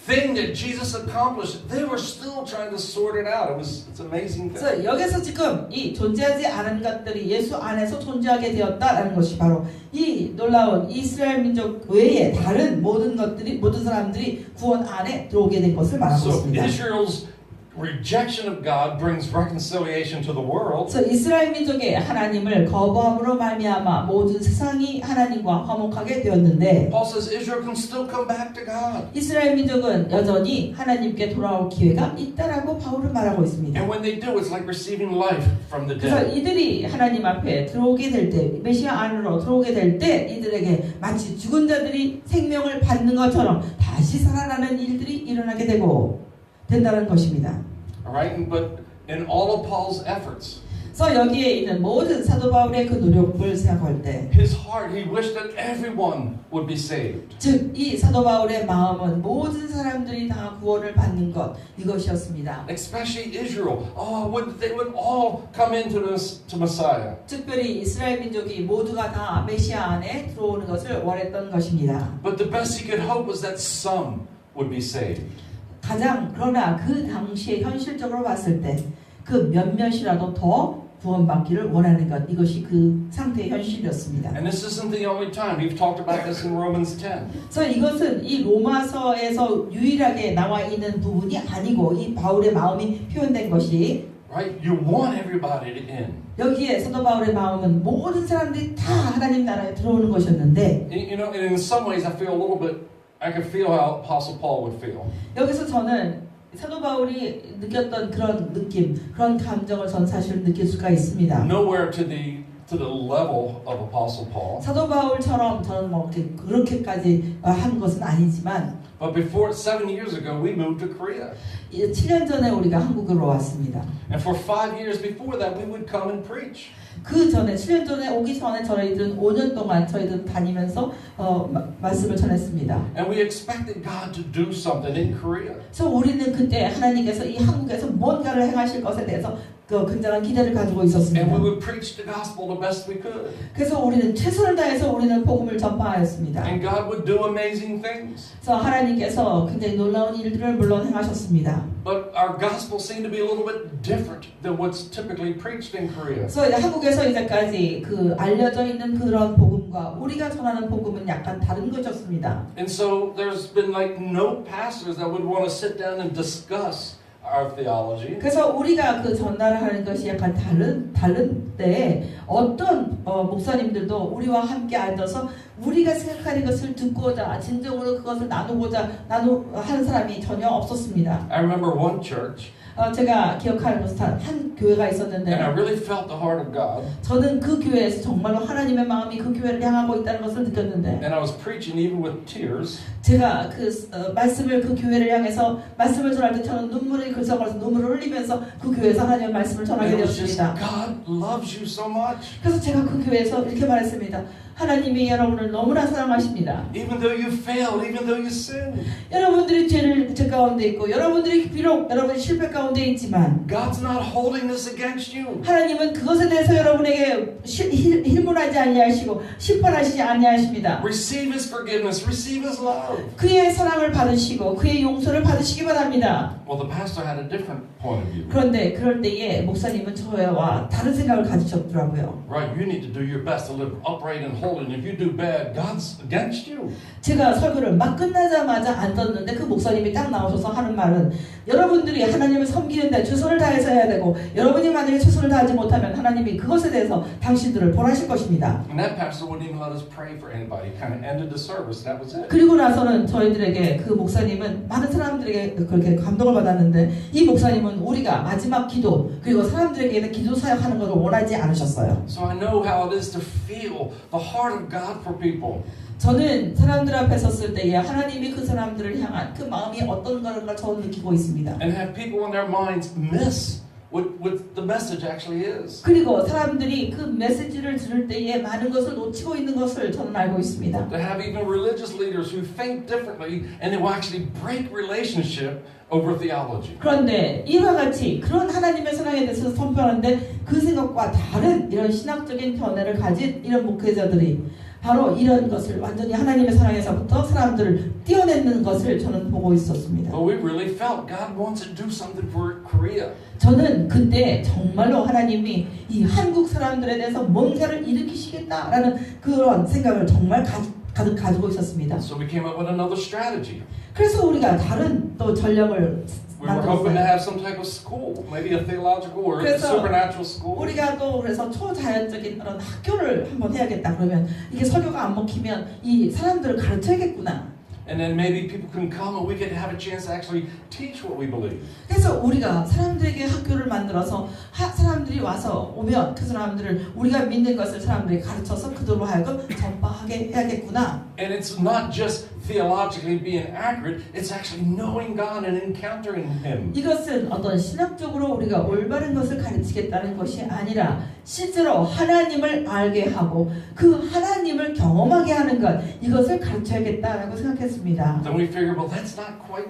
thing that Jesus accomplished, they were still trying to sort it out. It's an amazing thing. 그래서 여기서 지금 이 존재하지 않은 것들이 예수 안에서 존재하게 되었다라는 것이 바로 이 놀라운 이스라엘 민족 외에 다른 모든 것들이 모든 사람들이 구원 안에 들어오게 된 것을 말하고 So 있습니다. Israel's rejection of God brings reconciliation to the world. 그래서 이스라엘 민족의 하나님을 거부함으로 말미암아 모든 세상이 하나님과 화목하게 되었는데 Paul says Israel can still come back to God. 이스라엘 민족은 여전히 하나님께 돌아올 기회가 있다라고 바울은 말하고 있습니다. And when they do, it's like receiving life from the 그래서 dead. 이들이 하나님 앞에 들어오게 될 때, 메시아 안으로 들어오게 될 때 이들에게 마치 죽은 자들이 생명을 받는 것처럼 다시 살아나는 일들이 일어나게 되고 된다는 것입니다. Alright, but in all of Paul's efforts, 그래서 여기에 있는 모든 사도 바울의 그 노력을 생각할 때, his heart, he wished that everyone would be saved. 즉 이 사도 바울의 마음은 모든 사람들이 다 구원을 받는 것 이것이었습니다. Especially Israel. They would all come into to Messiah. 특별히 이스라엘 민족이 모두가 다 메시아 안에 들어오는 것을 원했던 것입니다. But the best he could hope was that some would be saved. 그러나 그 당시에 현실적으로 봤을 때 그 몇몇이라도 더 구원받기를 원하는 것 이것이 그 상태의 현실이었습니다. And this isn't the only time. We've talked about this in Romans 10. 그래서 이것은 이 로마서에서 유일하게 나와 있는 부분이 아니고 이 바울의 마음이 표현된 것이 Right? You want everybody to in. 여기에 사도 바울의 마음은 모든 사람들이 다 하나님 나라에 들어오는 것이었는데 You know, and in some ways I can feel how Apostle Paul would feel. 여기서 저는 사도 바울이 느꼈던 그런 느낌, 그런 감정을 전 사실 느낄 수가 있습니다. Nowhere to the level of Apostle Paul. 사도 바울처럼 저는 뭐 그렇게까지 한 것은 아니지만 But before 7 years ago, we moved to Korea. 7년 전에 우리가 한국으로 왔습니다. And for 5 years before that, we would come and preach. 그 전에 7년 전에 오기 전에 저희들은 5년 동안 저희들은 다니면서 말씀을 전했습니다. And we expected God to do something in Korea. 그래서 우리는 그때 하나님께서 이 한국에서 뭔가를 행하실 것에 대해서 굉장한 기대를 가지고 있었습니다. And we would preach the gospel the best we could. 그래서 우리는 최선을 다해서 우리는 복음을 전파하였습니다. And God would do amazing things. 그래서 하나님께서 굉장히 놀라운 일들을 물론 행하셨습니다. But our gospel seemed to be a little bit different than what's typically preached in Korea. 그래서 이제 한국에서 이제까지 알려져 있는 그런 복음과 우리가 전하는 복음은 약간 다른 것이었습니다. And so there's been like no pastors that would want to sit down and discuss our theology. 그래서 우리가 전달을 하는 것이 약간 다른 때에 어떤 목사님들도 우리와 함께 앉아서 우리가 생각하는 것을 듣고자 진정으로 그것을 나누고자 하는 사람이 전혀 없었습니다. I remember one church. 제가 기억하는 것은 한 교회가 있었는데 And I really felt the heart of God. 저는 그 교회에서 정말로 하나님의 마음이 그 교회를 향하고 있다는 것을 느꼈는데 And I was preaching even with tears. 제가 말씀을 그 교회를 향해서 말씀을 전할 때 저는 눈물이 글썽거려서 눈물을 흘리면서 그 교회에서 하나님의 말씀을 전하게 And it was just, 되었습니다. God loves you so much. 그래서 제가 그 교회에서 이렇게 말했습니다. 하나님이 여러분을 너무나 사랑하십니다. Even though you failed, even though you sinned. 여러분들이 죄 가운데 있고 여러분들이 비록 여러분이 실패 가운데 있지만 God's not holding this against you. 하나님은 그것에 대해서 여러분에게 힐문하지 아니하시고 심판하시지 아니하십니다. Receive His forgiveness, receive His love. 그의 사랑을 받으시고 그의 용서를 받으시기 바랍니다. Well, the pastor had a different point of view. 그런데 그럴 때에 목사님은 저와 다른 생각을 가지셨더라고요. Right, you need to do your best to live upright and holy, and if you do bad, God's against you. 제가 설교를 막 끝나자마자 앉았는데 그 목사님이 딱 나오셔서 하는 말은 여러분들이 하나님을 섬기는데 최선을 다해서 해야 되고 여러분이 만약에 최선을 다하지 못하면 하나님이 그것에 대해서 당신들을 벌하실 것입니다. And that pastor wouldn't even let us pray for anybody. He kind of ended the service. That was it. 그리고 나서는 저희들에게 그 목사님은 많은 사람들에게 그렇게 감동을 받았는데 이 목사님은 우리가 마지막 기도 그리고 사람들에게는 기도 사역하는 것을 원하지 않으셨어요. So I know how it is to feel the heart of God for people. 저는 사람들 앞에 섰을 때에 하나님이 그 사람들을 향한 그 마음이 어떤 것인가 저는 느끼고 있습니다. And have people in their minds miss what the message actually is. 그리고 사람들이 그 메시지를 들을 때에 많은 것을 놓치고 있는 것을 저는 알고 있습니다. To have even religious leaders who think differently and they will actually break relationship over theology. 그런데 이와 같이 그런 하나님의 사랑에 대해서 선포하는데 그 생각과 다른 이런 신학적인 견해를 가진 이런 목회자들이 바로 이런 것을 완전히 하나님의 사랑에서부터 사람들을 띄어내는 것을 저는 보고 있었습니다. But we really felt God wants to do something for Korea. 저는 그때 정말로 하나님이 이 한국 사람들에 대해서 뭔가를 일으키시겠다라는 그런 생각을 정말 가득 가지고 있었습니다. So we came up with another strategy. 그래서 우리가 다른 또 전략을 We were hoping to 만들었어요. have some type of school, maybe a theological or a 그래서 supernatural school. 우리가 또 그래서 초자연적인 그런 학교를 한번 해야겠다. 그러면 이게 설교가 안 먹히면 이 사람들을 가르쳐야겠구나. And then maybe people can come and we could have a chance to actually teach what we believe. 그래서 우리가 사람들에게 학교를 만들어서 사람들이 와서 오면 그 사람들을 우리가 믿는 것을 사람들이 가르쳐서 그들로 하여금 전파하게 해야겠구나. And it's not just theologically being accurate, it's actually knowing God and encountering Him. 이것은 어떤 신학적으로 우리가 올바른 것을 가르치겠다는 것이 아니라 실제로 하나님을 알게 하고 그 하나님을 경험하게 하는 것, 이것을 가르쳐야겠다라고 생각했습니다. Then we figured, well, that's not quite,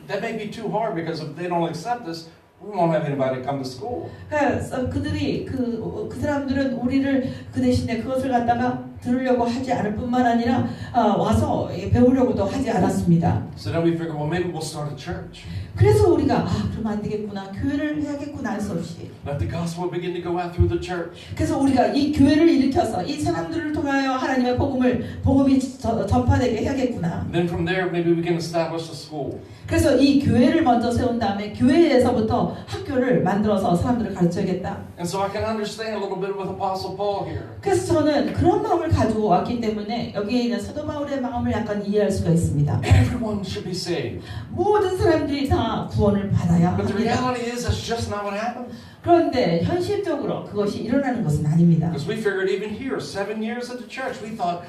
that may be too hard because if they don't accept us, we won't have anybody come to school. 그래서 그들이 그 사람들은 우리를 그 대신에 그것을 갖다가 들으려고 하지 않을 뿐만 아니라 와서 배우려고도 하지 않았습니다. So then we figured, well, maybe we'll start a church. 그래서 우리가 그러면 안 되겠구나, 교회를 해야겠구나 할 수 없이. Let the gospel begin to go out through the church. 그래서 우리가 이 교회를 일으켜서 이 사람들을 통하여 하나님의 복음이 전파되게 해야겠구나. Then from there, maybe we can establish a school. 그래서 이 교회를 먼저 세운 다음에 교회에서부터 학교를 만들어서 사람들을 가르쳐야겠다. And so I can understand a little bit with Apostle Paul here. 그래서 저는 그런 마음을 가지고 왔기 때문에 여기에 있는 사도 바울의 마음을 약간 이해할 수가 있습니다. Everyone should be saved. 모든 사람들이 다 구원을 받아야 But the 합니다. reality is that's just not what happens. 그런데 현실적으로 그것이 일어나는 것은 아닙니다. Because we figured even here, 7 years at the church, we thought,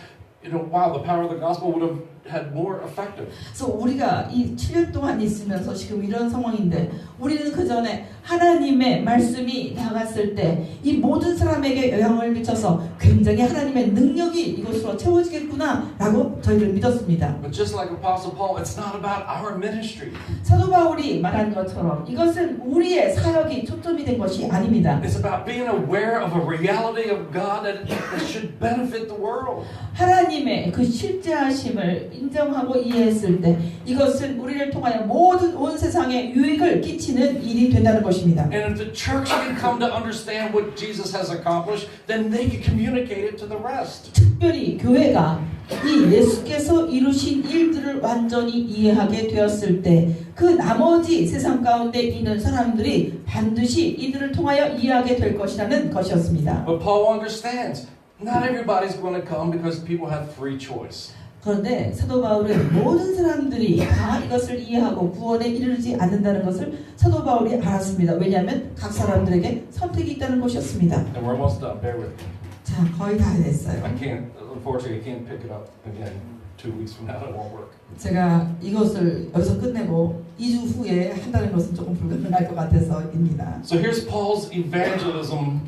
wow, the power of the gospel would have had more effective. 그래서 우리가 이 7년 동안 있으면서 지금 이런 상황인데 우리는 그 전에 하나님의 말씀이 나갔을 때 이 모든 사람에게 영향을 미쳐서 굉장히 하나님의 능력이 이곳으로 채워지겠구나라고 저희를 믿었습니다. But just like Apostle Paul, it's not about our ministry. 사도 바울이 말한 것처럼 이것은 우리의 사역이 초점이 된 것이 아닙니다. It's about being aware of a reality of God that should benefit the world. 하나님의 그 실제하심을 인정하고 이해했을 때 이것은 우리를 통하여 모든 온 세상에 유익을 끼치는 일이 된다는 것입니다. And if the church can come to understand what Jesus has accomplished, then they can communicate it to the rest. 특별히 교회가 이 예수께서 이루신 일들을 완전히 이해하게 되었을 때 그 나머지 세상 가운데 있는 사람들이 반드시 이들을 통하여 이해하게 될 것이라는 것이었습니다. But Paul understands not everybody's going to come because people have free choice. 그런데 사도 바울은 모든 사람들이 다 이것을 이해하고 구원에 이르지 않는다는 것을 사도 바울이 알았습니다. 왜냐하면 각 사람들에게 선택이 있다는 것이었습니다. And we're almost done. Bear with me. 자, 거의 다 됐어요. Unfortunately, I can't pick it up again 2 weeks from now. It won't work. 제가 이것을 여기서 끝내고 2주 후에 한다는 것은 조금 불가능할 것 같아서입니다. So here's Paul's evangelism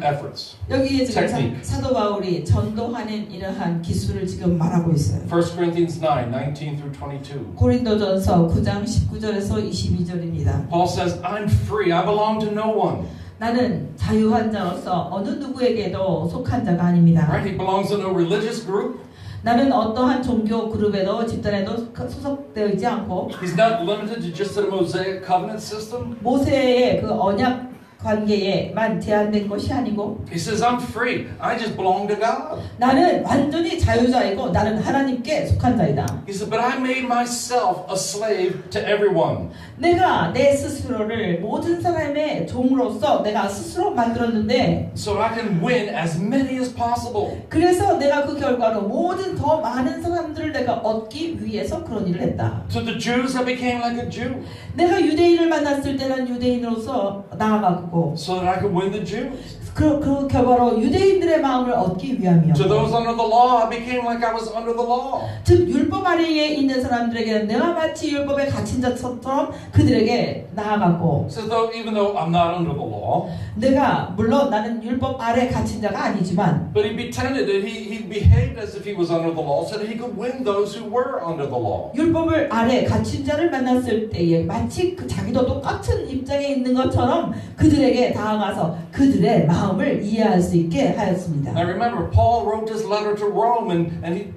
efforts. 여기에 지금 Technique. 사도 바울이 전도하는 이러한 기술을 지금 말하고 있어요. 1 Corinthians 9, 19 through 22. 고린도전서 9장 19절에서 22절입니다. Paul says, I'm free. I belong to no one. 나는 자유한 자로서 어느 누구에게도 속한 자가 아닙니다. Right? He belongs to no religious group. 나는 어떠한 종교 그룹에도 집단에도 소속되어 있지 않고 He's not limited to just the Mosaic covenant system. 모세의 그 언약 관계에만 제한된 것이 아니고 He says, I'm free. I just belong to God. 나는 완전히 자유자이고 나는 하나님께 속한 자이다. He said, but I made myself a slave to everyone. 내가 내 스스로를 모든 사람의 종으로서 내가 스스로 만들었는데 So I can win as many as possible. 그래서 내가 그 결과로 모든 더 많은 사람들을 내가 얻기 위해서 그런 일을 했다. To the Jews, I became like a Jew. 내가 유대인을 만났을 때는 유대인으로서 나아가고 So that I could win the Jews. 그 결과로 유대인들의 마음을 얻기 위함이요. To those under the law, I became like I was under the law. 즉 율법 아래에 있는 사람들에게는 내가 마치 율법에 갇힌 자처럼 그들에게 나아갔고 So even though I'm not under the law, 내가 물론 나는 율법 아래 갇힌 자가 아니지만 but he pretended that he behaved as if he was under the law so that he could win those who were under the law. 율법을 아래 갇힌 자를 만났을 때에 마치 그 자기도 똑같은 입장에 있는 것처럼 그들을 그들에게 다가가서 그들의 마음을 이해할 수 있게 하였습니다. Now remember, Paul wrote this letter to Rome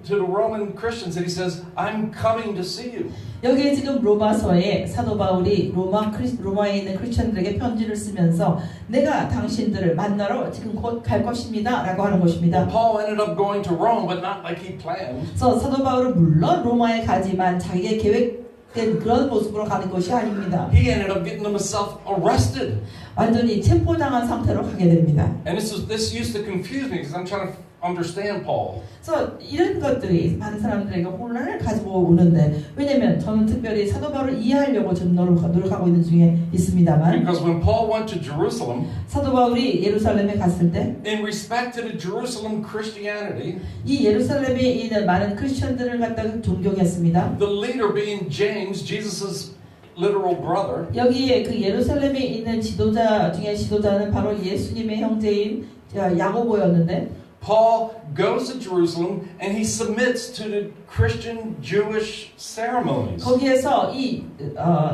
to the Roman Christians, and he says, "I'm coming to see you." 여기에 지금 로마서에 사도 바울이 로마에 있는 크리스천들에게 편지를 쓰면서 내가 당신들을 만나러 지금 곧 갈 것입니다라고 하는 것입니다. Paul ended up going to Rome, but not like he planned. 그래서 사도 바울은 물론 로마에 가지만 자기의 계획된 그런 모습으로 가는 것이 아닙니다. He ended up getting himself arrested. 완전히 체포당한 상태로 가게 됩니다. And this used to confuse me because I'm trying to understand Paul. 그래서 이런 것들이 많은 사람들에게 혼란을 가지고 오는데 왜냐면 저는 특별히 사도 바울을 이해하려고 좀 노력하고 있는 중에 있습니다만 Because when Paul went to Jerusalem, 사도 바울이 예루살렘에 갔을 때 in respect to the Jerusalem Christianity, 이 예루살렘에 있는 많은 크리스천들을 갖다가 존경했습니다. the leader being James, Jesus' literal brother, 여기에 그 예루살렘에 있는 지도자 중에 지도자는 바로 예수님의 형제인 야고보였는데 Paul goes to Jerusalem and he submits to the Christian Jewish ceremonies. 거기에서 이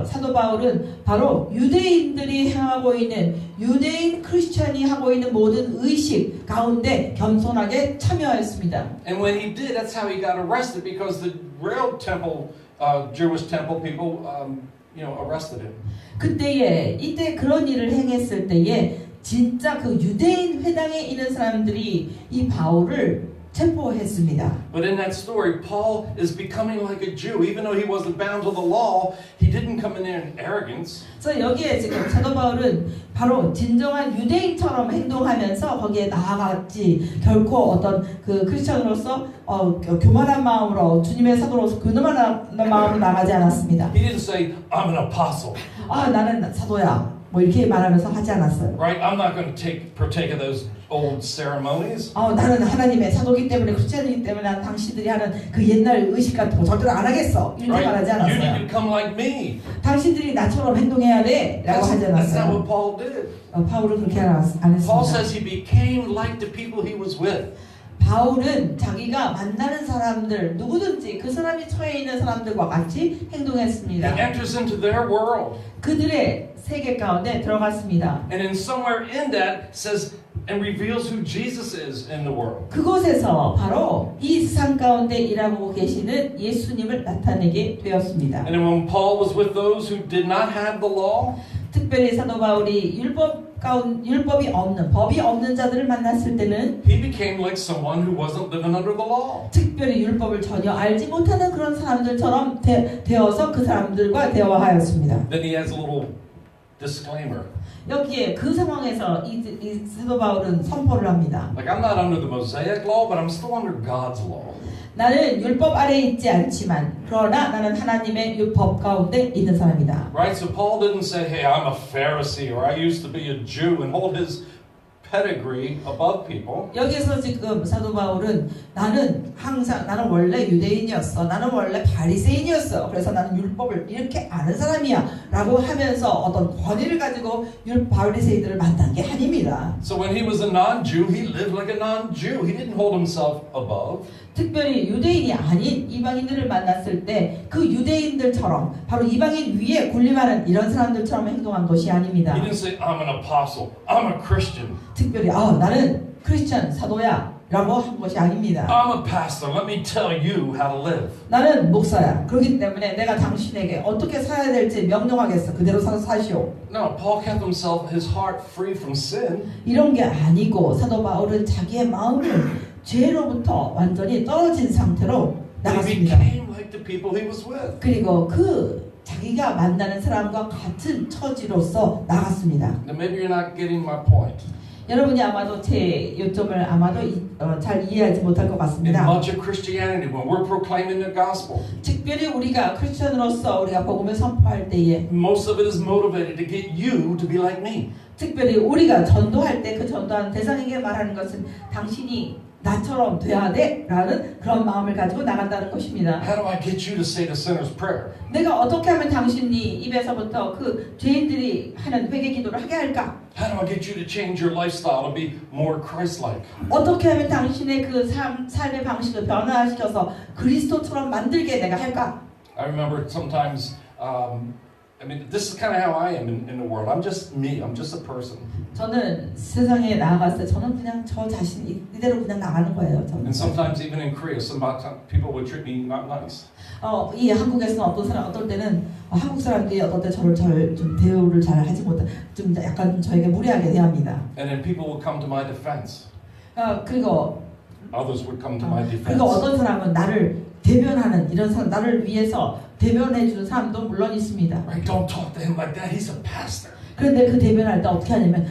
사도 바울은 바로 유대인들이 행하고 있는 유대인 크리스천이 하고 있는 모든 의식 가운데 겸손하게 참여했습니다. And when he did, that's how he got arrested because the real temple, Jewish temple people, arrested him. 그때에 이때 그런 일을 행했을 때에 진짜 그 유대인 회당에 있는 사람들이 이 바울을 체포했습니다. But in that story, Paul is becoming like a Jew. Even though he wasn't bound to the law, he didn't come in there in arrogance. 그래서 여기에 지금 사도 바울은 바로 진정한 유대인처럼 행동하면서 거기에 나아갔지 결코 어떤 그 크리스천으로서 교만한 마음으로 주님의 사도로서 교만한 마음으로 나가지 않았습니다. He didn't say, "I'm an apostle." 나는 사도야. 뭐 이렇게 말하면서 하지 않았어요. Right? I'm not going to partake of those old ceremonies. 나는 하나님의 사도기 때문에 크리스천이기 때문에 난 당신들이 하는 그 옛날 의식 같은 거 절대로 안 하겠어. 이렇게 말하지 You need 않았어요. to come like me. 당신들이 나처럼 행동해야 돼. 라고 하지 That's not 않았어요. what Paul did. 바울은 그렇게 안 Paul 했습니다. says he became like the people he was with. 바울은 자기가 만나는 사람들 누구든지 그 사람이 처해 있는 사람들과 같이 행동했습니다. He enters into their world. 그들의 세계 가운데 들어갔습니다. And then somewhere in that says and reveals who Jesus is in the world. 그곳에서 바로 이 세상 가운데 일하고 계시는 예수님을 나타내게 되었습니다. And then when Paul was with those who did not have the law, 특별히 사도 바울이 율법이 없는 법이 없는 자들을 만났을 때는 he became like someone who wasn't living under the law. 특별히 율법을 전혀 알지 못하는 그런 사람들처럼 되어서 그 사람들과 대화하였습니다. Then he has a little disclaimer. 여기에 그 상황에서 이 사도 바울은 선포를 합니다. Like, I'm not under the Mosaic law, but I'm still under God's law. 나는 율법 아래에 있지 않지만 그러나 나는 하나님의 율법 가운데 있는 사람이다. Right? So Paul didn't say, hey, I'm a Pharisee or I used to be a Jew and hold his pedigree above people. 여기서 지금 사도 바울은 나는 원래 유대인이었어. 나는 원래 바리새인이었어. 그래서 나는 율법을 이렇게 아는 사람이야. 라고 하면서 어떤 권위를 가지고 바리새인들을 만난 게 아닙니다. So when he was a non-Jew, he lived like a non-Jew. He didn't hold himself above. 특별히 유대인이 아닌 이방인들을 만났을 때 그 유대인들처럼 바로 이방인 위에 군림하는 이런 사람들처럼 행동한 것이 아닙니다. He didn't say, I'm an apostle. I'm a Christian. 특별히 나는 크리스천 사도야 라고 한 것이 아닙니다. I'm a pastor. Let me tell you how to live. 나는 목사야. 그렇기 때문에 내가 당신에게 어떻게 살아야 될지 명령하겠어. 그대로 사시오. No, Paul kept his heart free from sin. 이런 게 아니고 사도 바울은 자기의 마음을 죄로부터 완전히 떨어진 상태로 He 나갔습니다. became like the people he was with. 그리고 자기가 만나는 사람과 같은 처지로서 나갔습니다. Now maybe you're not getting my point. 여러분이 아마도 제 요점을 아마도 잘 이해하지 못할 것 In 같습니다. much of Christianity, when we're proclaiming the gospel, 특별히 우리가 크리스천으로서 우리가 복음을 선포할 때에 most of it is motivated to get you to be like me. 특별히 우리가 전도할 때 그 전도하는 대상에게 말하는 것은 당신이 나처럼 돼야 돼 라는 그런 마음을 가지고 나간다는 것입니다. How do I get you to say the sinner's prayer? 내가 어떻게 하면 당신이 입에서부터 그 죄인들이 하는 회개 기도를 하게 할까? How do I get you to change your lifestyle to be more Christ-like? 어떻게 하면 당신의 그 삶의 방식을 변화시켜서 그리스도처럼 만들게 내가 할까? I remember sometimes I mean, this is kind of how I am in the world. I'm just me. I'm just a person. 저는 세상에 나아갔을 때 저는 그냥 저 자신 이대로 그냥 나가는 거예요. 저는. And sometimes even in Korea, some people would treat me not nice. 이 한국에서는 어떨 때는 한국 사람들이 어떨 때 저를 좀 대우를 잘 하지 못해 좀 약간 저에게 무례하게 대합니다. And then people would come to my defense. 그리고 Others would come to my defense. 그리고 어떤 사람은 나를 대변하는 이런 사람 나를 위해서 대변해 주는 사람도 물론 있습니다. Right? Don't talk to him like that. He's a pastor. 그런데 그 대변할 때 어떻게 하냐면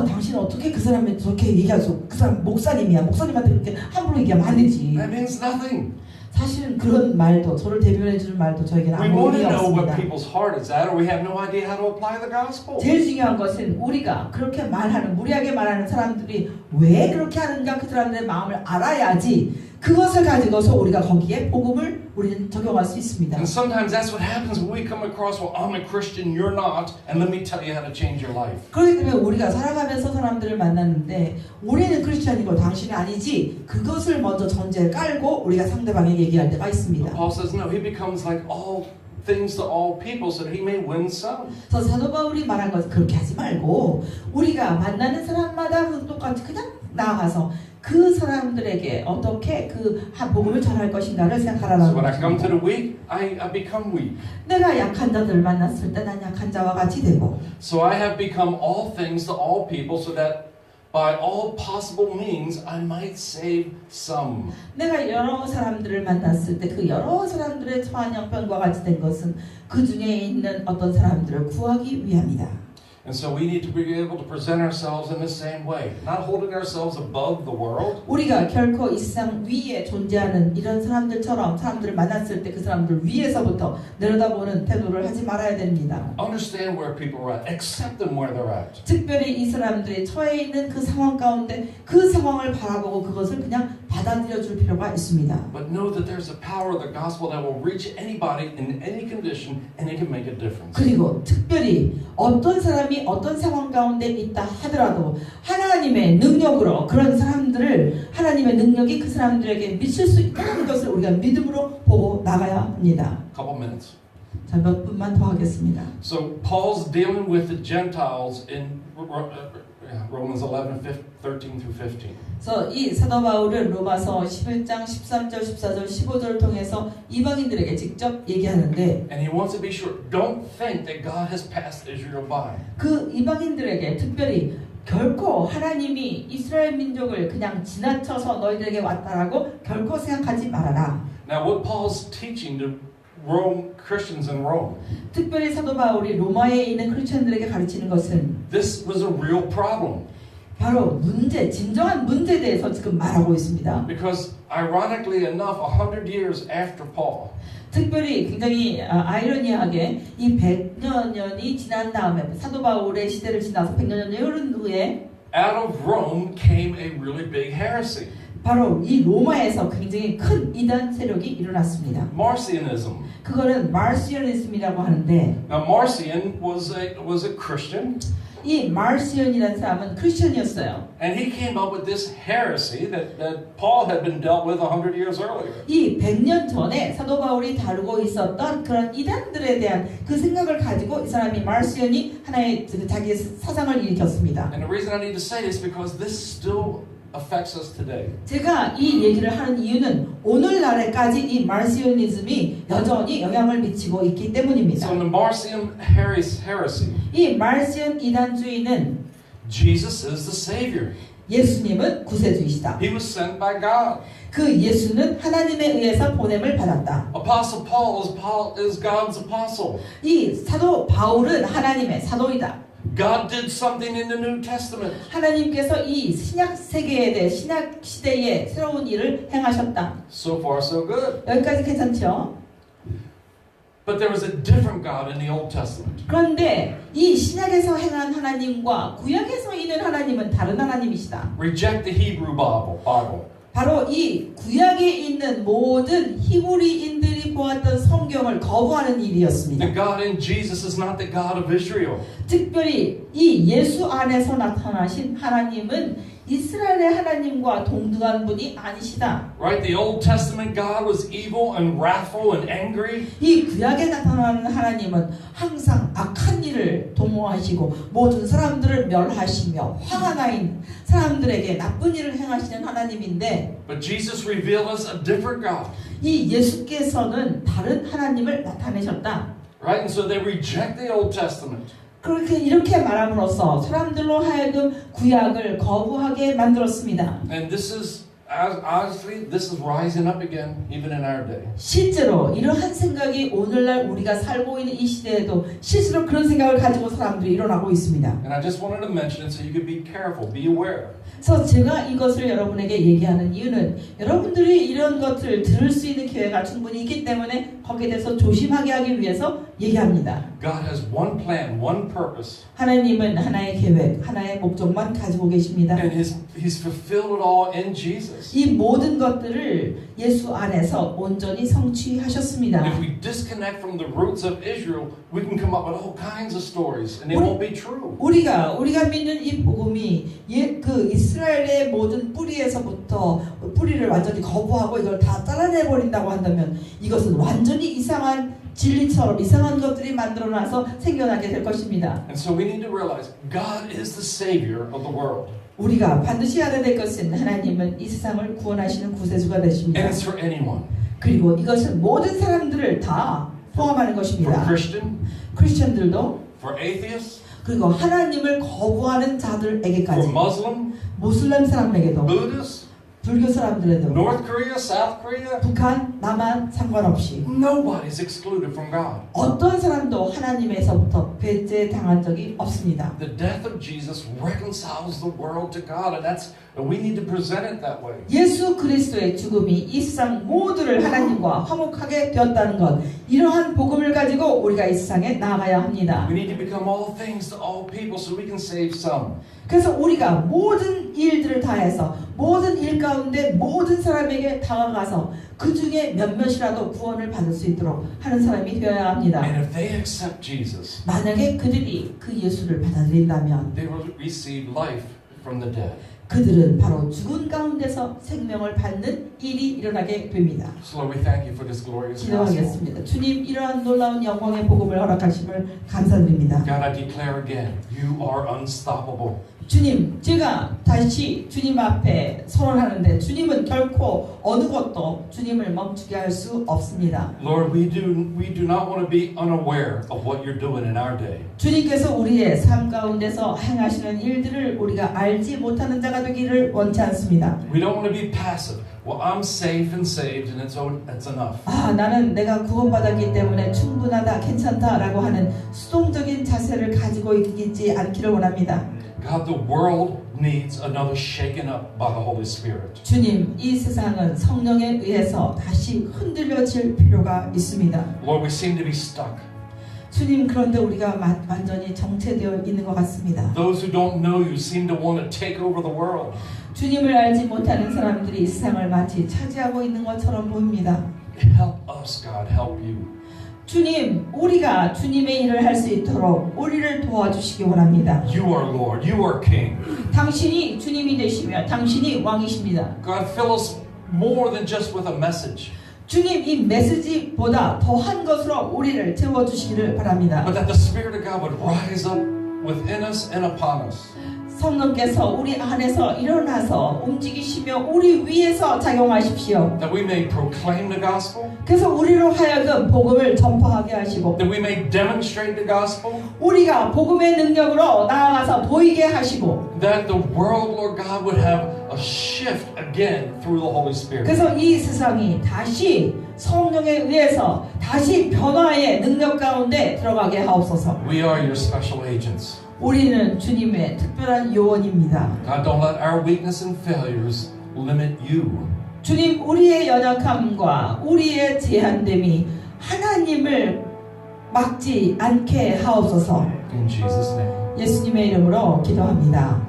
당신 어떻게 그 사람한테 저렇게 얘기하죠? 그 사람 목사님이야. 목사님한테 그렇게 함부로 얘기하면 안 되지. That means nothing. 사실은 그런 말도 저를 대변해 주는 말도 저에게는 We 아무 want to 의미가 know what 없습니다. people's heart is at, or we have no idea how to apply the gospel. 제일 중요한 것은 우리가 그렇게 말하는 무리하게 말하는 사람들이 왜 그렇게 하는가 그 사람들의 마음을 알아야지 그것을 가지고서 우리가 거기에 복음을 우리는 적용할 수 있습니다. And sometimes that's what happens when we come across, well, I'm a Christian, you're not, and let me tell you how to change your life. 그렇기 때문에 우리가 살아가면서 사람들을 만났는데 우리는 크리스천이고 당신이 아니지 그것을 먼저 전제를 깔고 우리가 상대방에게 얘기할 때가 있습니다. But Paul says, no, he becomes like all things to all people so that he may win some. 그래서 사도 바울이 말한 것은 그렇게 하지 말고 우리가 만나는 사람마다 똑같이 그냥 나아가서 그 사람들에게 어떻게 그 복음을 전할 것인가를 생각하라는 So when I come 것입니다. to the weak, I become weak. 내가 약한 자들을 만났을 때 난 약한 자와 같이 되고 So I have become all things to all people so that by all possible means I might save some. 내가 여러 사람들을 만났을 때 그 여러 사람들의 처한 형편과 같이 된 것은 그 중에 있는 어떤 사람들을 구하기 위함이다. And so we need to be able to present ourselves in the same way, not holding ourselves above the world. 우리가 결코 이 세상 위에 존재하는 이런 사람들처럼 사람들을 만났을 때 그 사람들 위에서부터 내려다보는 태도를 하지 말아야 됩니다. Understand where people are at, accept them where they're at. 특별히 이 사람들이 처해 있는 그 상황 가운데 그 상황을 바라보고 그것을 그냥 받아들여 줄 필요가 있습니다. But know that there's a power of the gospel that will reach anybody in any condition and it can make a difference. 그리고 특별히 어떤 사람이 어떤 상황 가운데 있다 하더라도 하나님의 능력으로 그런 사람들을 하나님의 능력이 그 사람들에게 미칠 수 있다는 것을 우리가 믿음으로 보고 나가야 합니다. Couple minutes. 자, 몇 분만 더 하겠습니다. So Paul's dealing with the Gentiles in Romans 11, 13 through 15. 그래서 이 사도 바울은 로마서 11장 13절, 14절, 15절을 통해서 이방인들에게 직접 얘기하는데 And he wants to be sure, don't think that God has passed Israel by. 그 이방인들에게 특별히 결코 하나님이 이스라엘 민족을 그냥 지나쳐서 너희들에게 왔다라고 결코 생각하지 말아라. Now what Paul's teaching to Rome Christians in Rome, 특별히 사도 바울이 로마에 있는 크리스천들에게 가르치는 것은 this was a real problem. 바로 진정한 문제에 대해서 지금 말하고 있습니다. Because ironically enough, 100 years after Paul, 특별히 굉장히 아이러니하게 이 100여 년이 지난 다음에 사도 바울의 시대를 지나서 100여 년이 흐른 후에 out of Rome came a really big heresy. 바로 이 로마에서 굉장히 큰 이단 세력이 일어났습니다. Marcionism. 그거는 마르시오니즘이라고 하는데 Now Marcion was a Christian, 이 마르시온이라는 사람은 크리스천이었어요. and he came up with this heresy that Paul had been dealt with 100 years earlier. 이 100년 전에 사도 바울이 다루고 있었던 그런 이단들에 대한 그 생각을 가지고 이 사람이 마르시온이 하나의 자기의 사상을 일으켰습니다. And the reason I need to say this is because this still affects us today. 제가 이 얘기를 하는 이유는 오늘날에까지 이 마르시오니즘이 여전히 영향을 미치고 있기 때문입니다. So in the Marcion heresy, 이 마르시온 이단주의는 Jesus is the Savior. 예수님은 구세주이시다. He was sent by God. 그 예수는 하나님에 의해서 보냄을 받았다. Apostle Paul is God's apostle. 이 사도 바울은 하나님의 사도이다. God did something in the New Testament. 하나님께서 이 신약 세계에 대해 신약 시대에 새로운 일을 행하셨다. So far, so good. 여기까지 괜찮죠? But there was a different God in the Old Testament. 그런데 이 신약에서 행한 하나님과 구약에서 있는 하나님은 다른 하나님이시다. Reject the Hebrew Bible. 바로 이 구약에 있는 모든 히브리인들이 보았던 성경을 거부하는 일이었습니다. The God in Jesus is not the God of Israel. 특별히 이 예수 안에서 나타나신 하나님은 이스라엘의 하나님과 동등한 분이 아니시다. Right? The Old Testament God was evil and wrathful and angry. 이 구약에 나타나는 하나님은 항상 악한 일을 도모하시고 모든 사람들을 멸하시며 화가 나 있는 사람들에게 나쁜 일을 행하시는 하나님인데 But Jesus revealed us a different God. 이 예수께서는 다른 하나님을 나타내셨다. Right? And so they reject the Old Testament. 그렇게 이렇게 말함으로써 사람들로 하여금 구약을 거부하게 만들었습니다. And this is, honestly, this is rising up again, even in our day. 실제로 이러한 생각이 오늘날 우리가 살고 있는 이 시대에도 실제로 그런 생각을 가지고 사람들이 일어나고 있습니다. And I just wanted to mention it so you could be careful, be aware. 그래서 제가 이것을 여러분에게 얘기하는 이유는 여러분들이 이런 것을 들을 수 있는 기회가 충분히 있기 때문에 거기에 대해서 조심하게 하기 위해서 얘기합니다. God has one plan, one purpose. 하나님은 하나의 계획, 하나의 목적만 가지고 계십니다. And He's fulfilled it all in Jesus. 이 모든 것들을 예수 안에서 온전히 성취하셨습니다. And if we disconnect from the roots of Israel, we can come up with all kinds of stories, and they won't be true. 우리가 믿는 이 복음이 그 이스라엘의 모든 뿌리에서부터 뿌리를 완전히 거부하고 이걸 다 잘라내 버린다고 한다면 이것은 완전히 이상한 진리처럼 이상한 것들이 만들어놔서 생겨나게 될 것입니다. And so we need to realize God is the Savior of the world. 우리가 반드시 알아야 될 것은 하나님은 이 세상을 구원하시는 구세주가 되십니다. And it's for anyone. 그리고 이것은 모든 사람들을 다 포함하는 For 것입니다. Christian, 크리스천들도 for atheists, 그리고 하나님을 거부하는 for 자들에게까지 Muslim, 모슬렘 사람에게도 Buddhist, 불교 사람들에도 North Korea, South Korea. 북한, 남한 상관없이 Nobody's excluded from God. 어떤 사람도 하나님에서부터 배제당한 적이 없습니다. The death of Jesus reconciles the world to God, and we need to present it that way. 예수 그리스도의 죽음이 이 세상 모두를 하나님과 화목하게 되었다는 것, 이러한 복음을 가지고 우리가 이 세상에 나아가야 합니다. We need to become all things to all people so we can save some. 그래서 우리가 모든 일들을 다해서 모든 일 가운데 모든 사람에게 다가가서 그 중에 몇몇이라도 구원을 받을 수 있도록 하는 사람이 되어야 합니다. And if they accept Jesus, 만약에 그들이 그 예수를 받아들인다면 they will receive life from the dead. 그들은 바로 죽은 가운데서 생명을 받는 일이 일어나게 됩니다. So Lord, we thank you for this glorious gospel. 기도하겠습니다. 주님, 이러한 놀라운 영광의 복음을 허락하심을 감사드립니다. God, I declare again, you are unstoppable. 주님, 제가 다시 주님 앞에 선언하는데 주님은 결코 어느 것도 주님을 멈추게 할 수 없습니다. Lord, we do not want to be unaware of what you're doing in our day. 주님께서 우리의 삶 가운데서 행하시는 일들을 우리가 알지 못하는 자가 되기를 원치 않습니다. We don't want to be passive. Well, I'm safe and saved, and it's enough. 나는 내가 구원받았기 때문에 충분하다, 괜찮다라고 하는 수동적인 자세를 가지고 있지 않기를 원합니다. God, the world needs another shaken up by the Holy Spirit. 주님, 이 세상은 성령에 의해서 다시 흔들려질 필요가 있습니다. Lord, we seem to be stuck. 주님, 그런데 우리가 완전히 정체되어 있는 것 같습니다. Those who don't know you seem to want to take over the world. 주님을 알지 못하는 사람들이 이 세상을 마치 차지하고 있는 것처럼 보입니다. Help us, God, help you. 주님, 우리가 주님의 일을 할 수 있도록 우리를 도와주시기 원합니다. You are Lord, you are King. 당신이 주님이 되시며 당신이 왕이십니다. God, fill us more than just with a message, 주님, 이 메시지보다 더한 것으로 우리를 채워주시기를 바랍니다. but that the Spirit of God would rise up within us and upon us. 성령께서 우리 안에서 일어나서 움직이시며 우리 위에서 작용하십시오. That we may proclaim the gospel, 그래서 우리로 하여금 복음을 전파하게 하시고 that we may demonstrate the gospel, 우리가 복음의 능력으로 나아가서 보이게 하시고 that the world, Lord God, would have a shift again through the Holy Spirit. 그래서 이 세상이 다시 성령에 의해서 다시 변화의 능력 가운데 들어가게 하옵소서. We are your special agents. 우리는 주님의 특별한 요원입니다. God, don't let our weakness and failures limit you. 주님, 우리의 연약함과 우리의 제한됨이 하나님을 막지 않게 하옵소서. In Jesus' name. 예수님의 이름으로 기도합니다.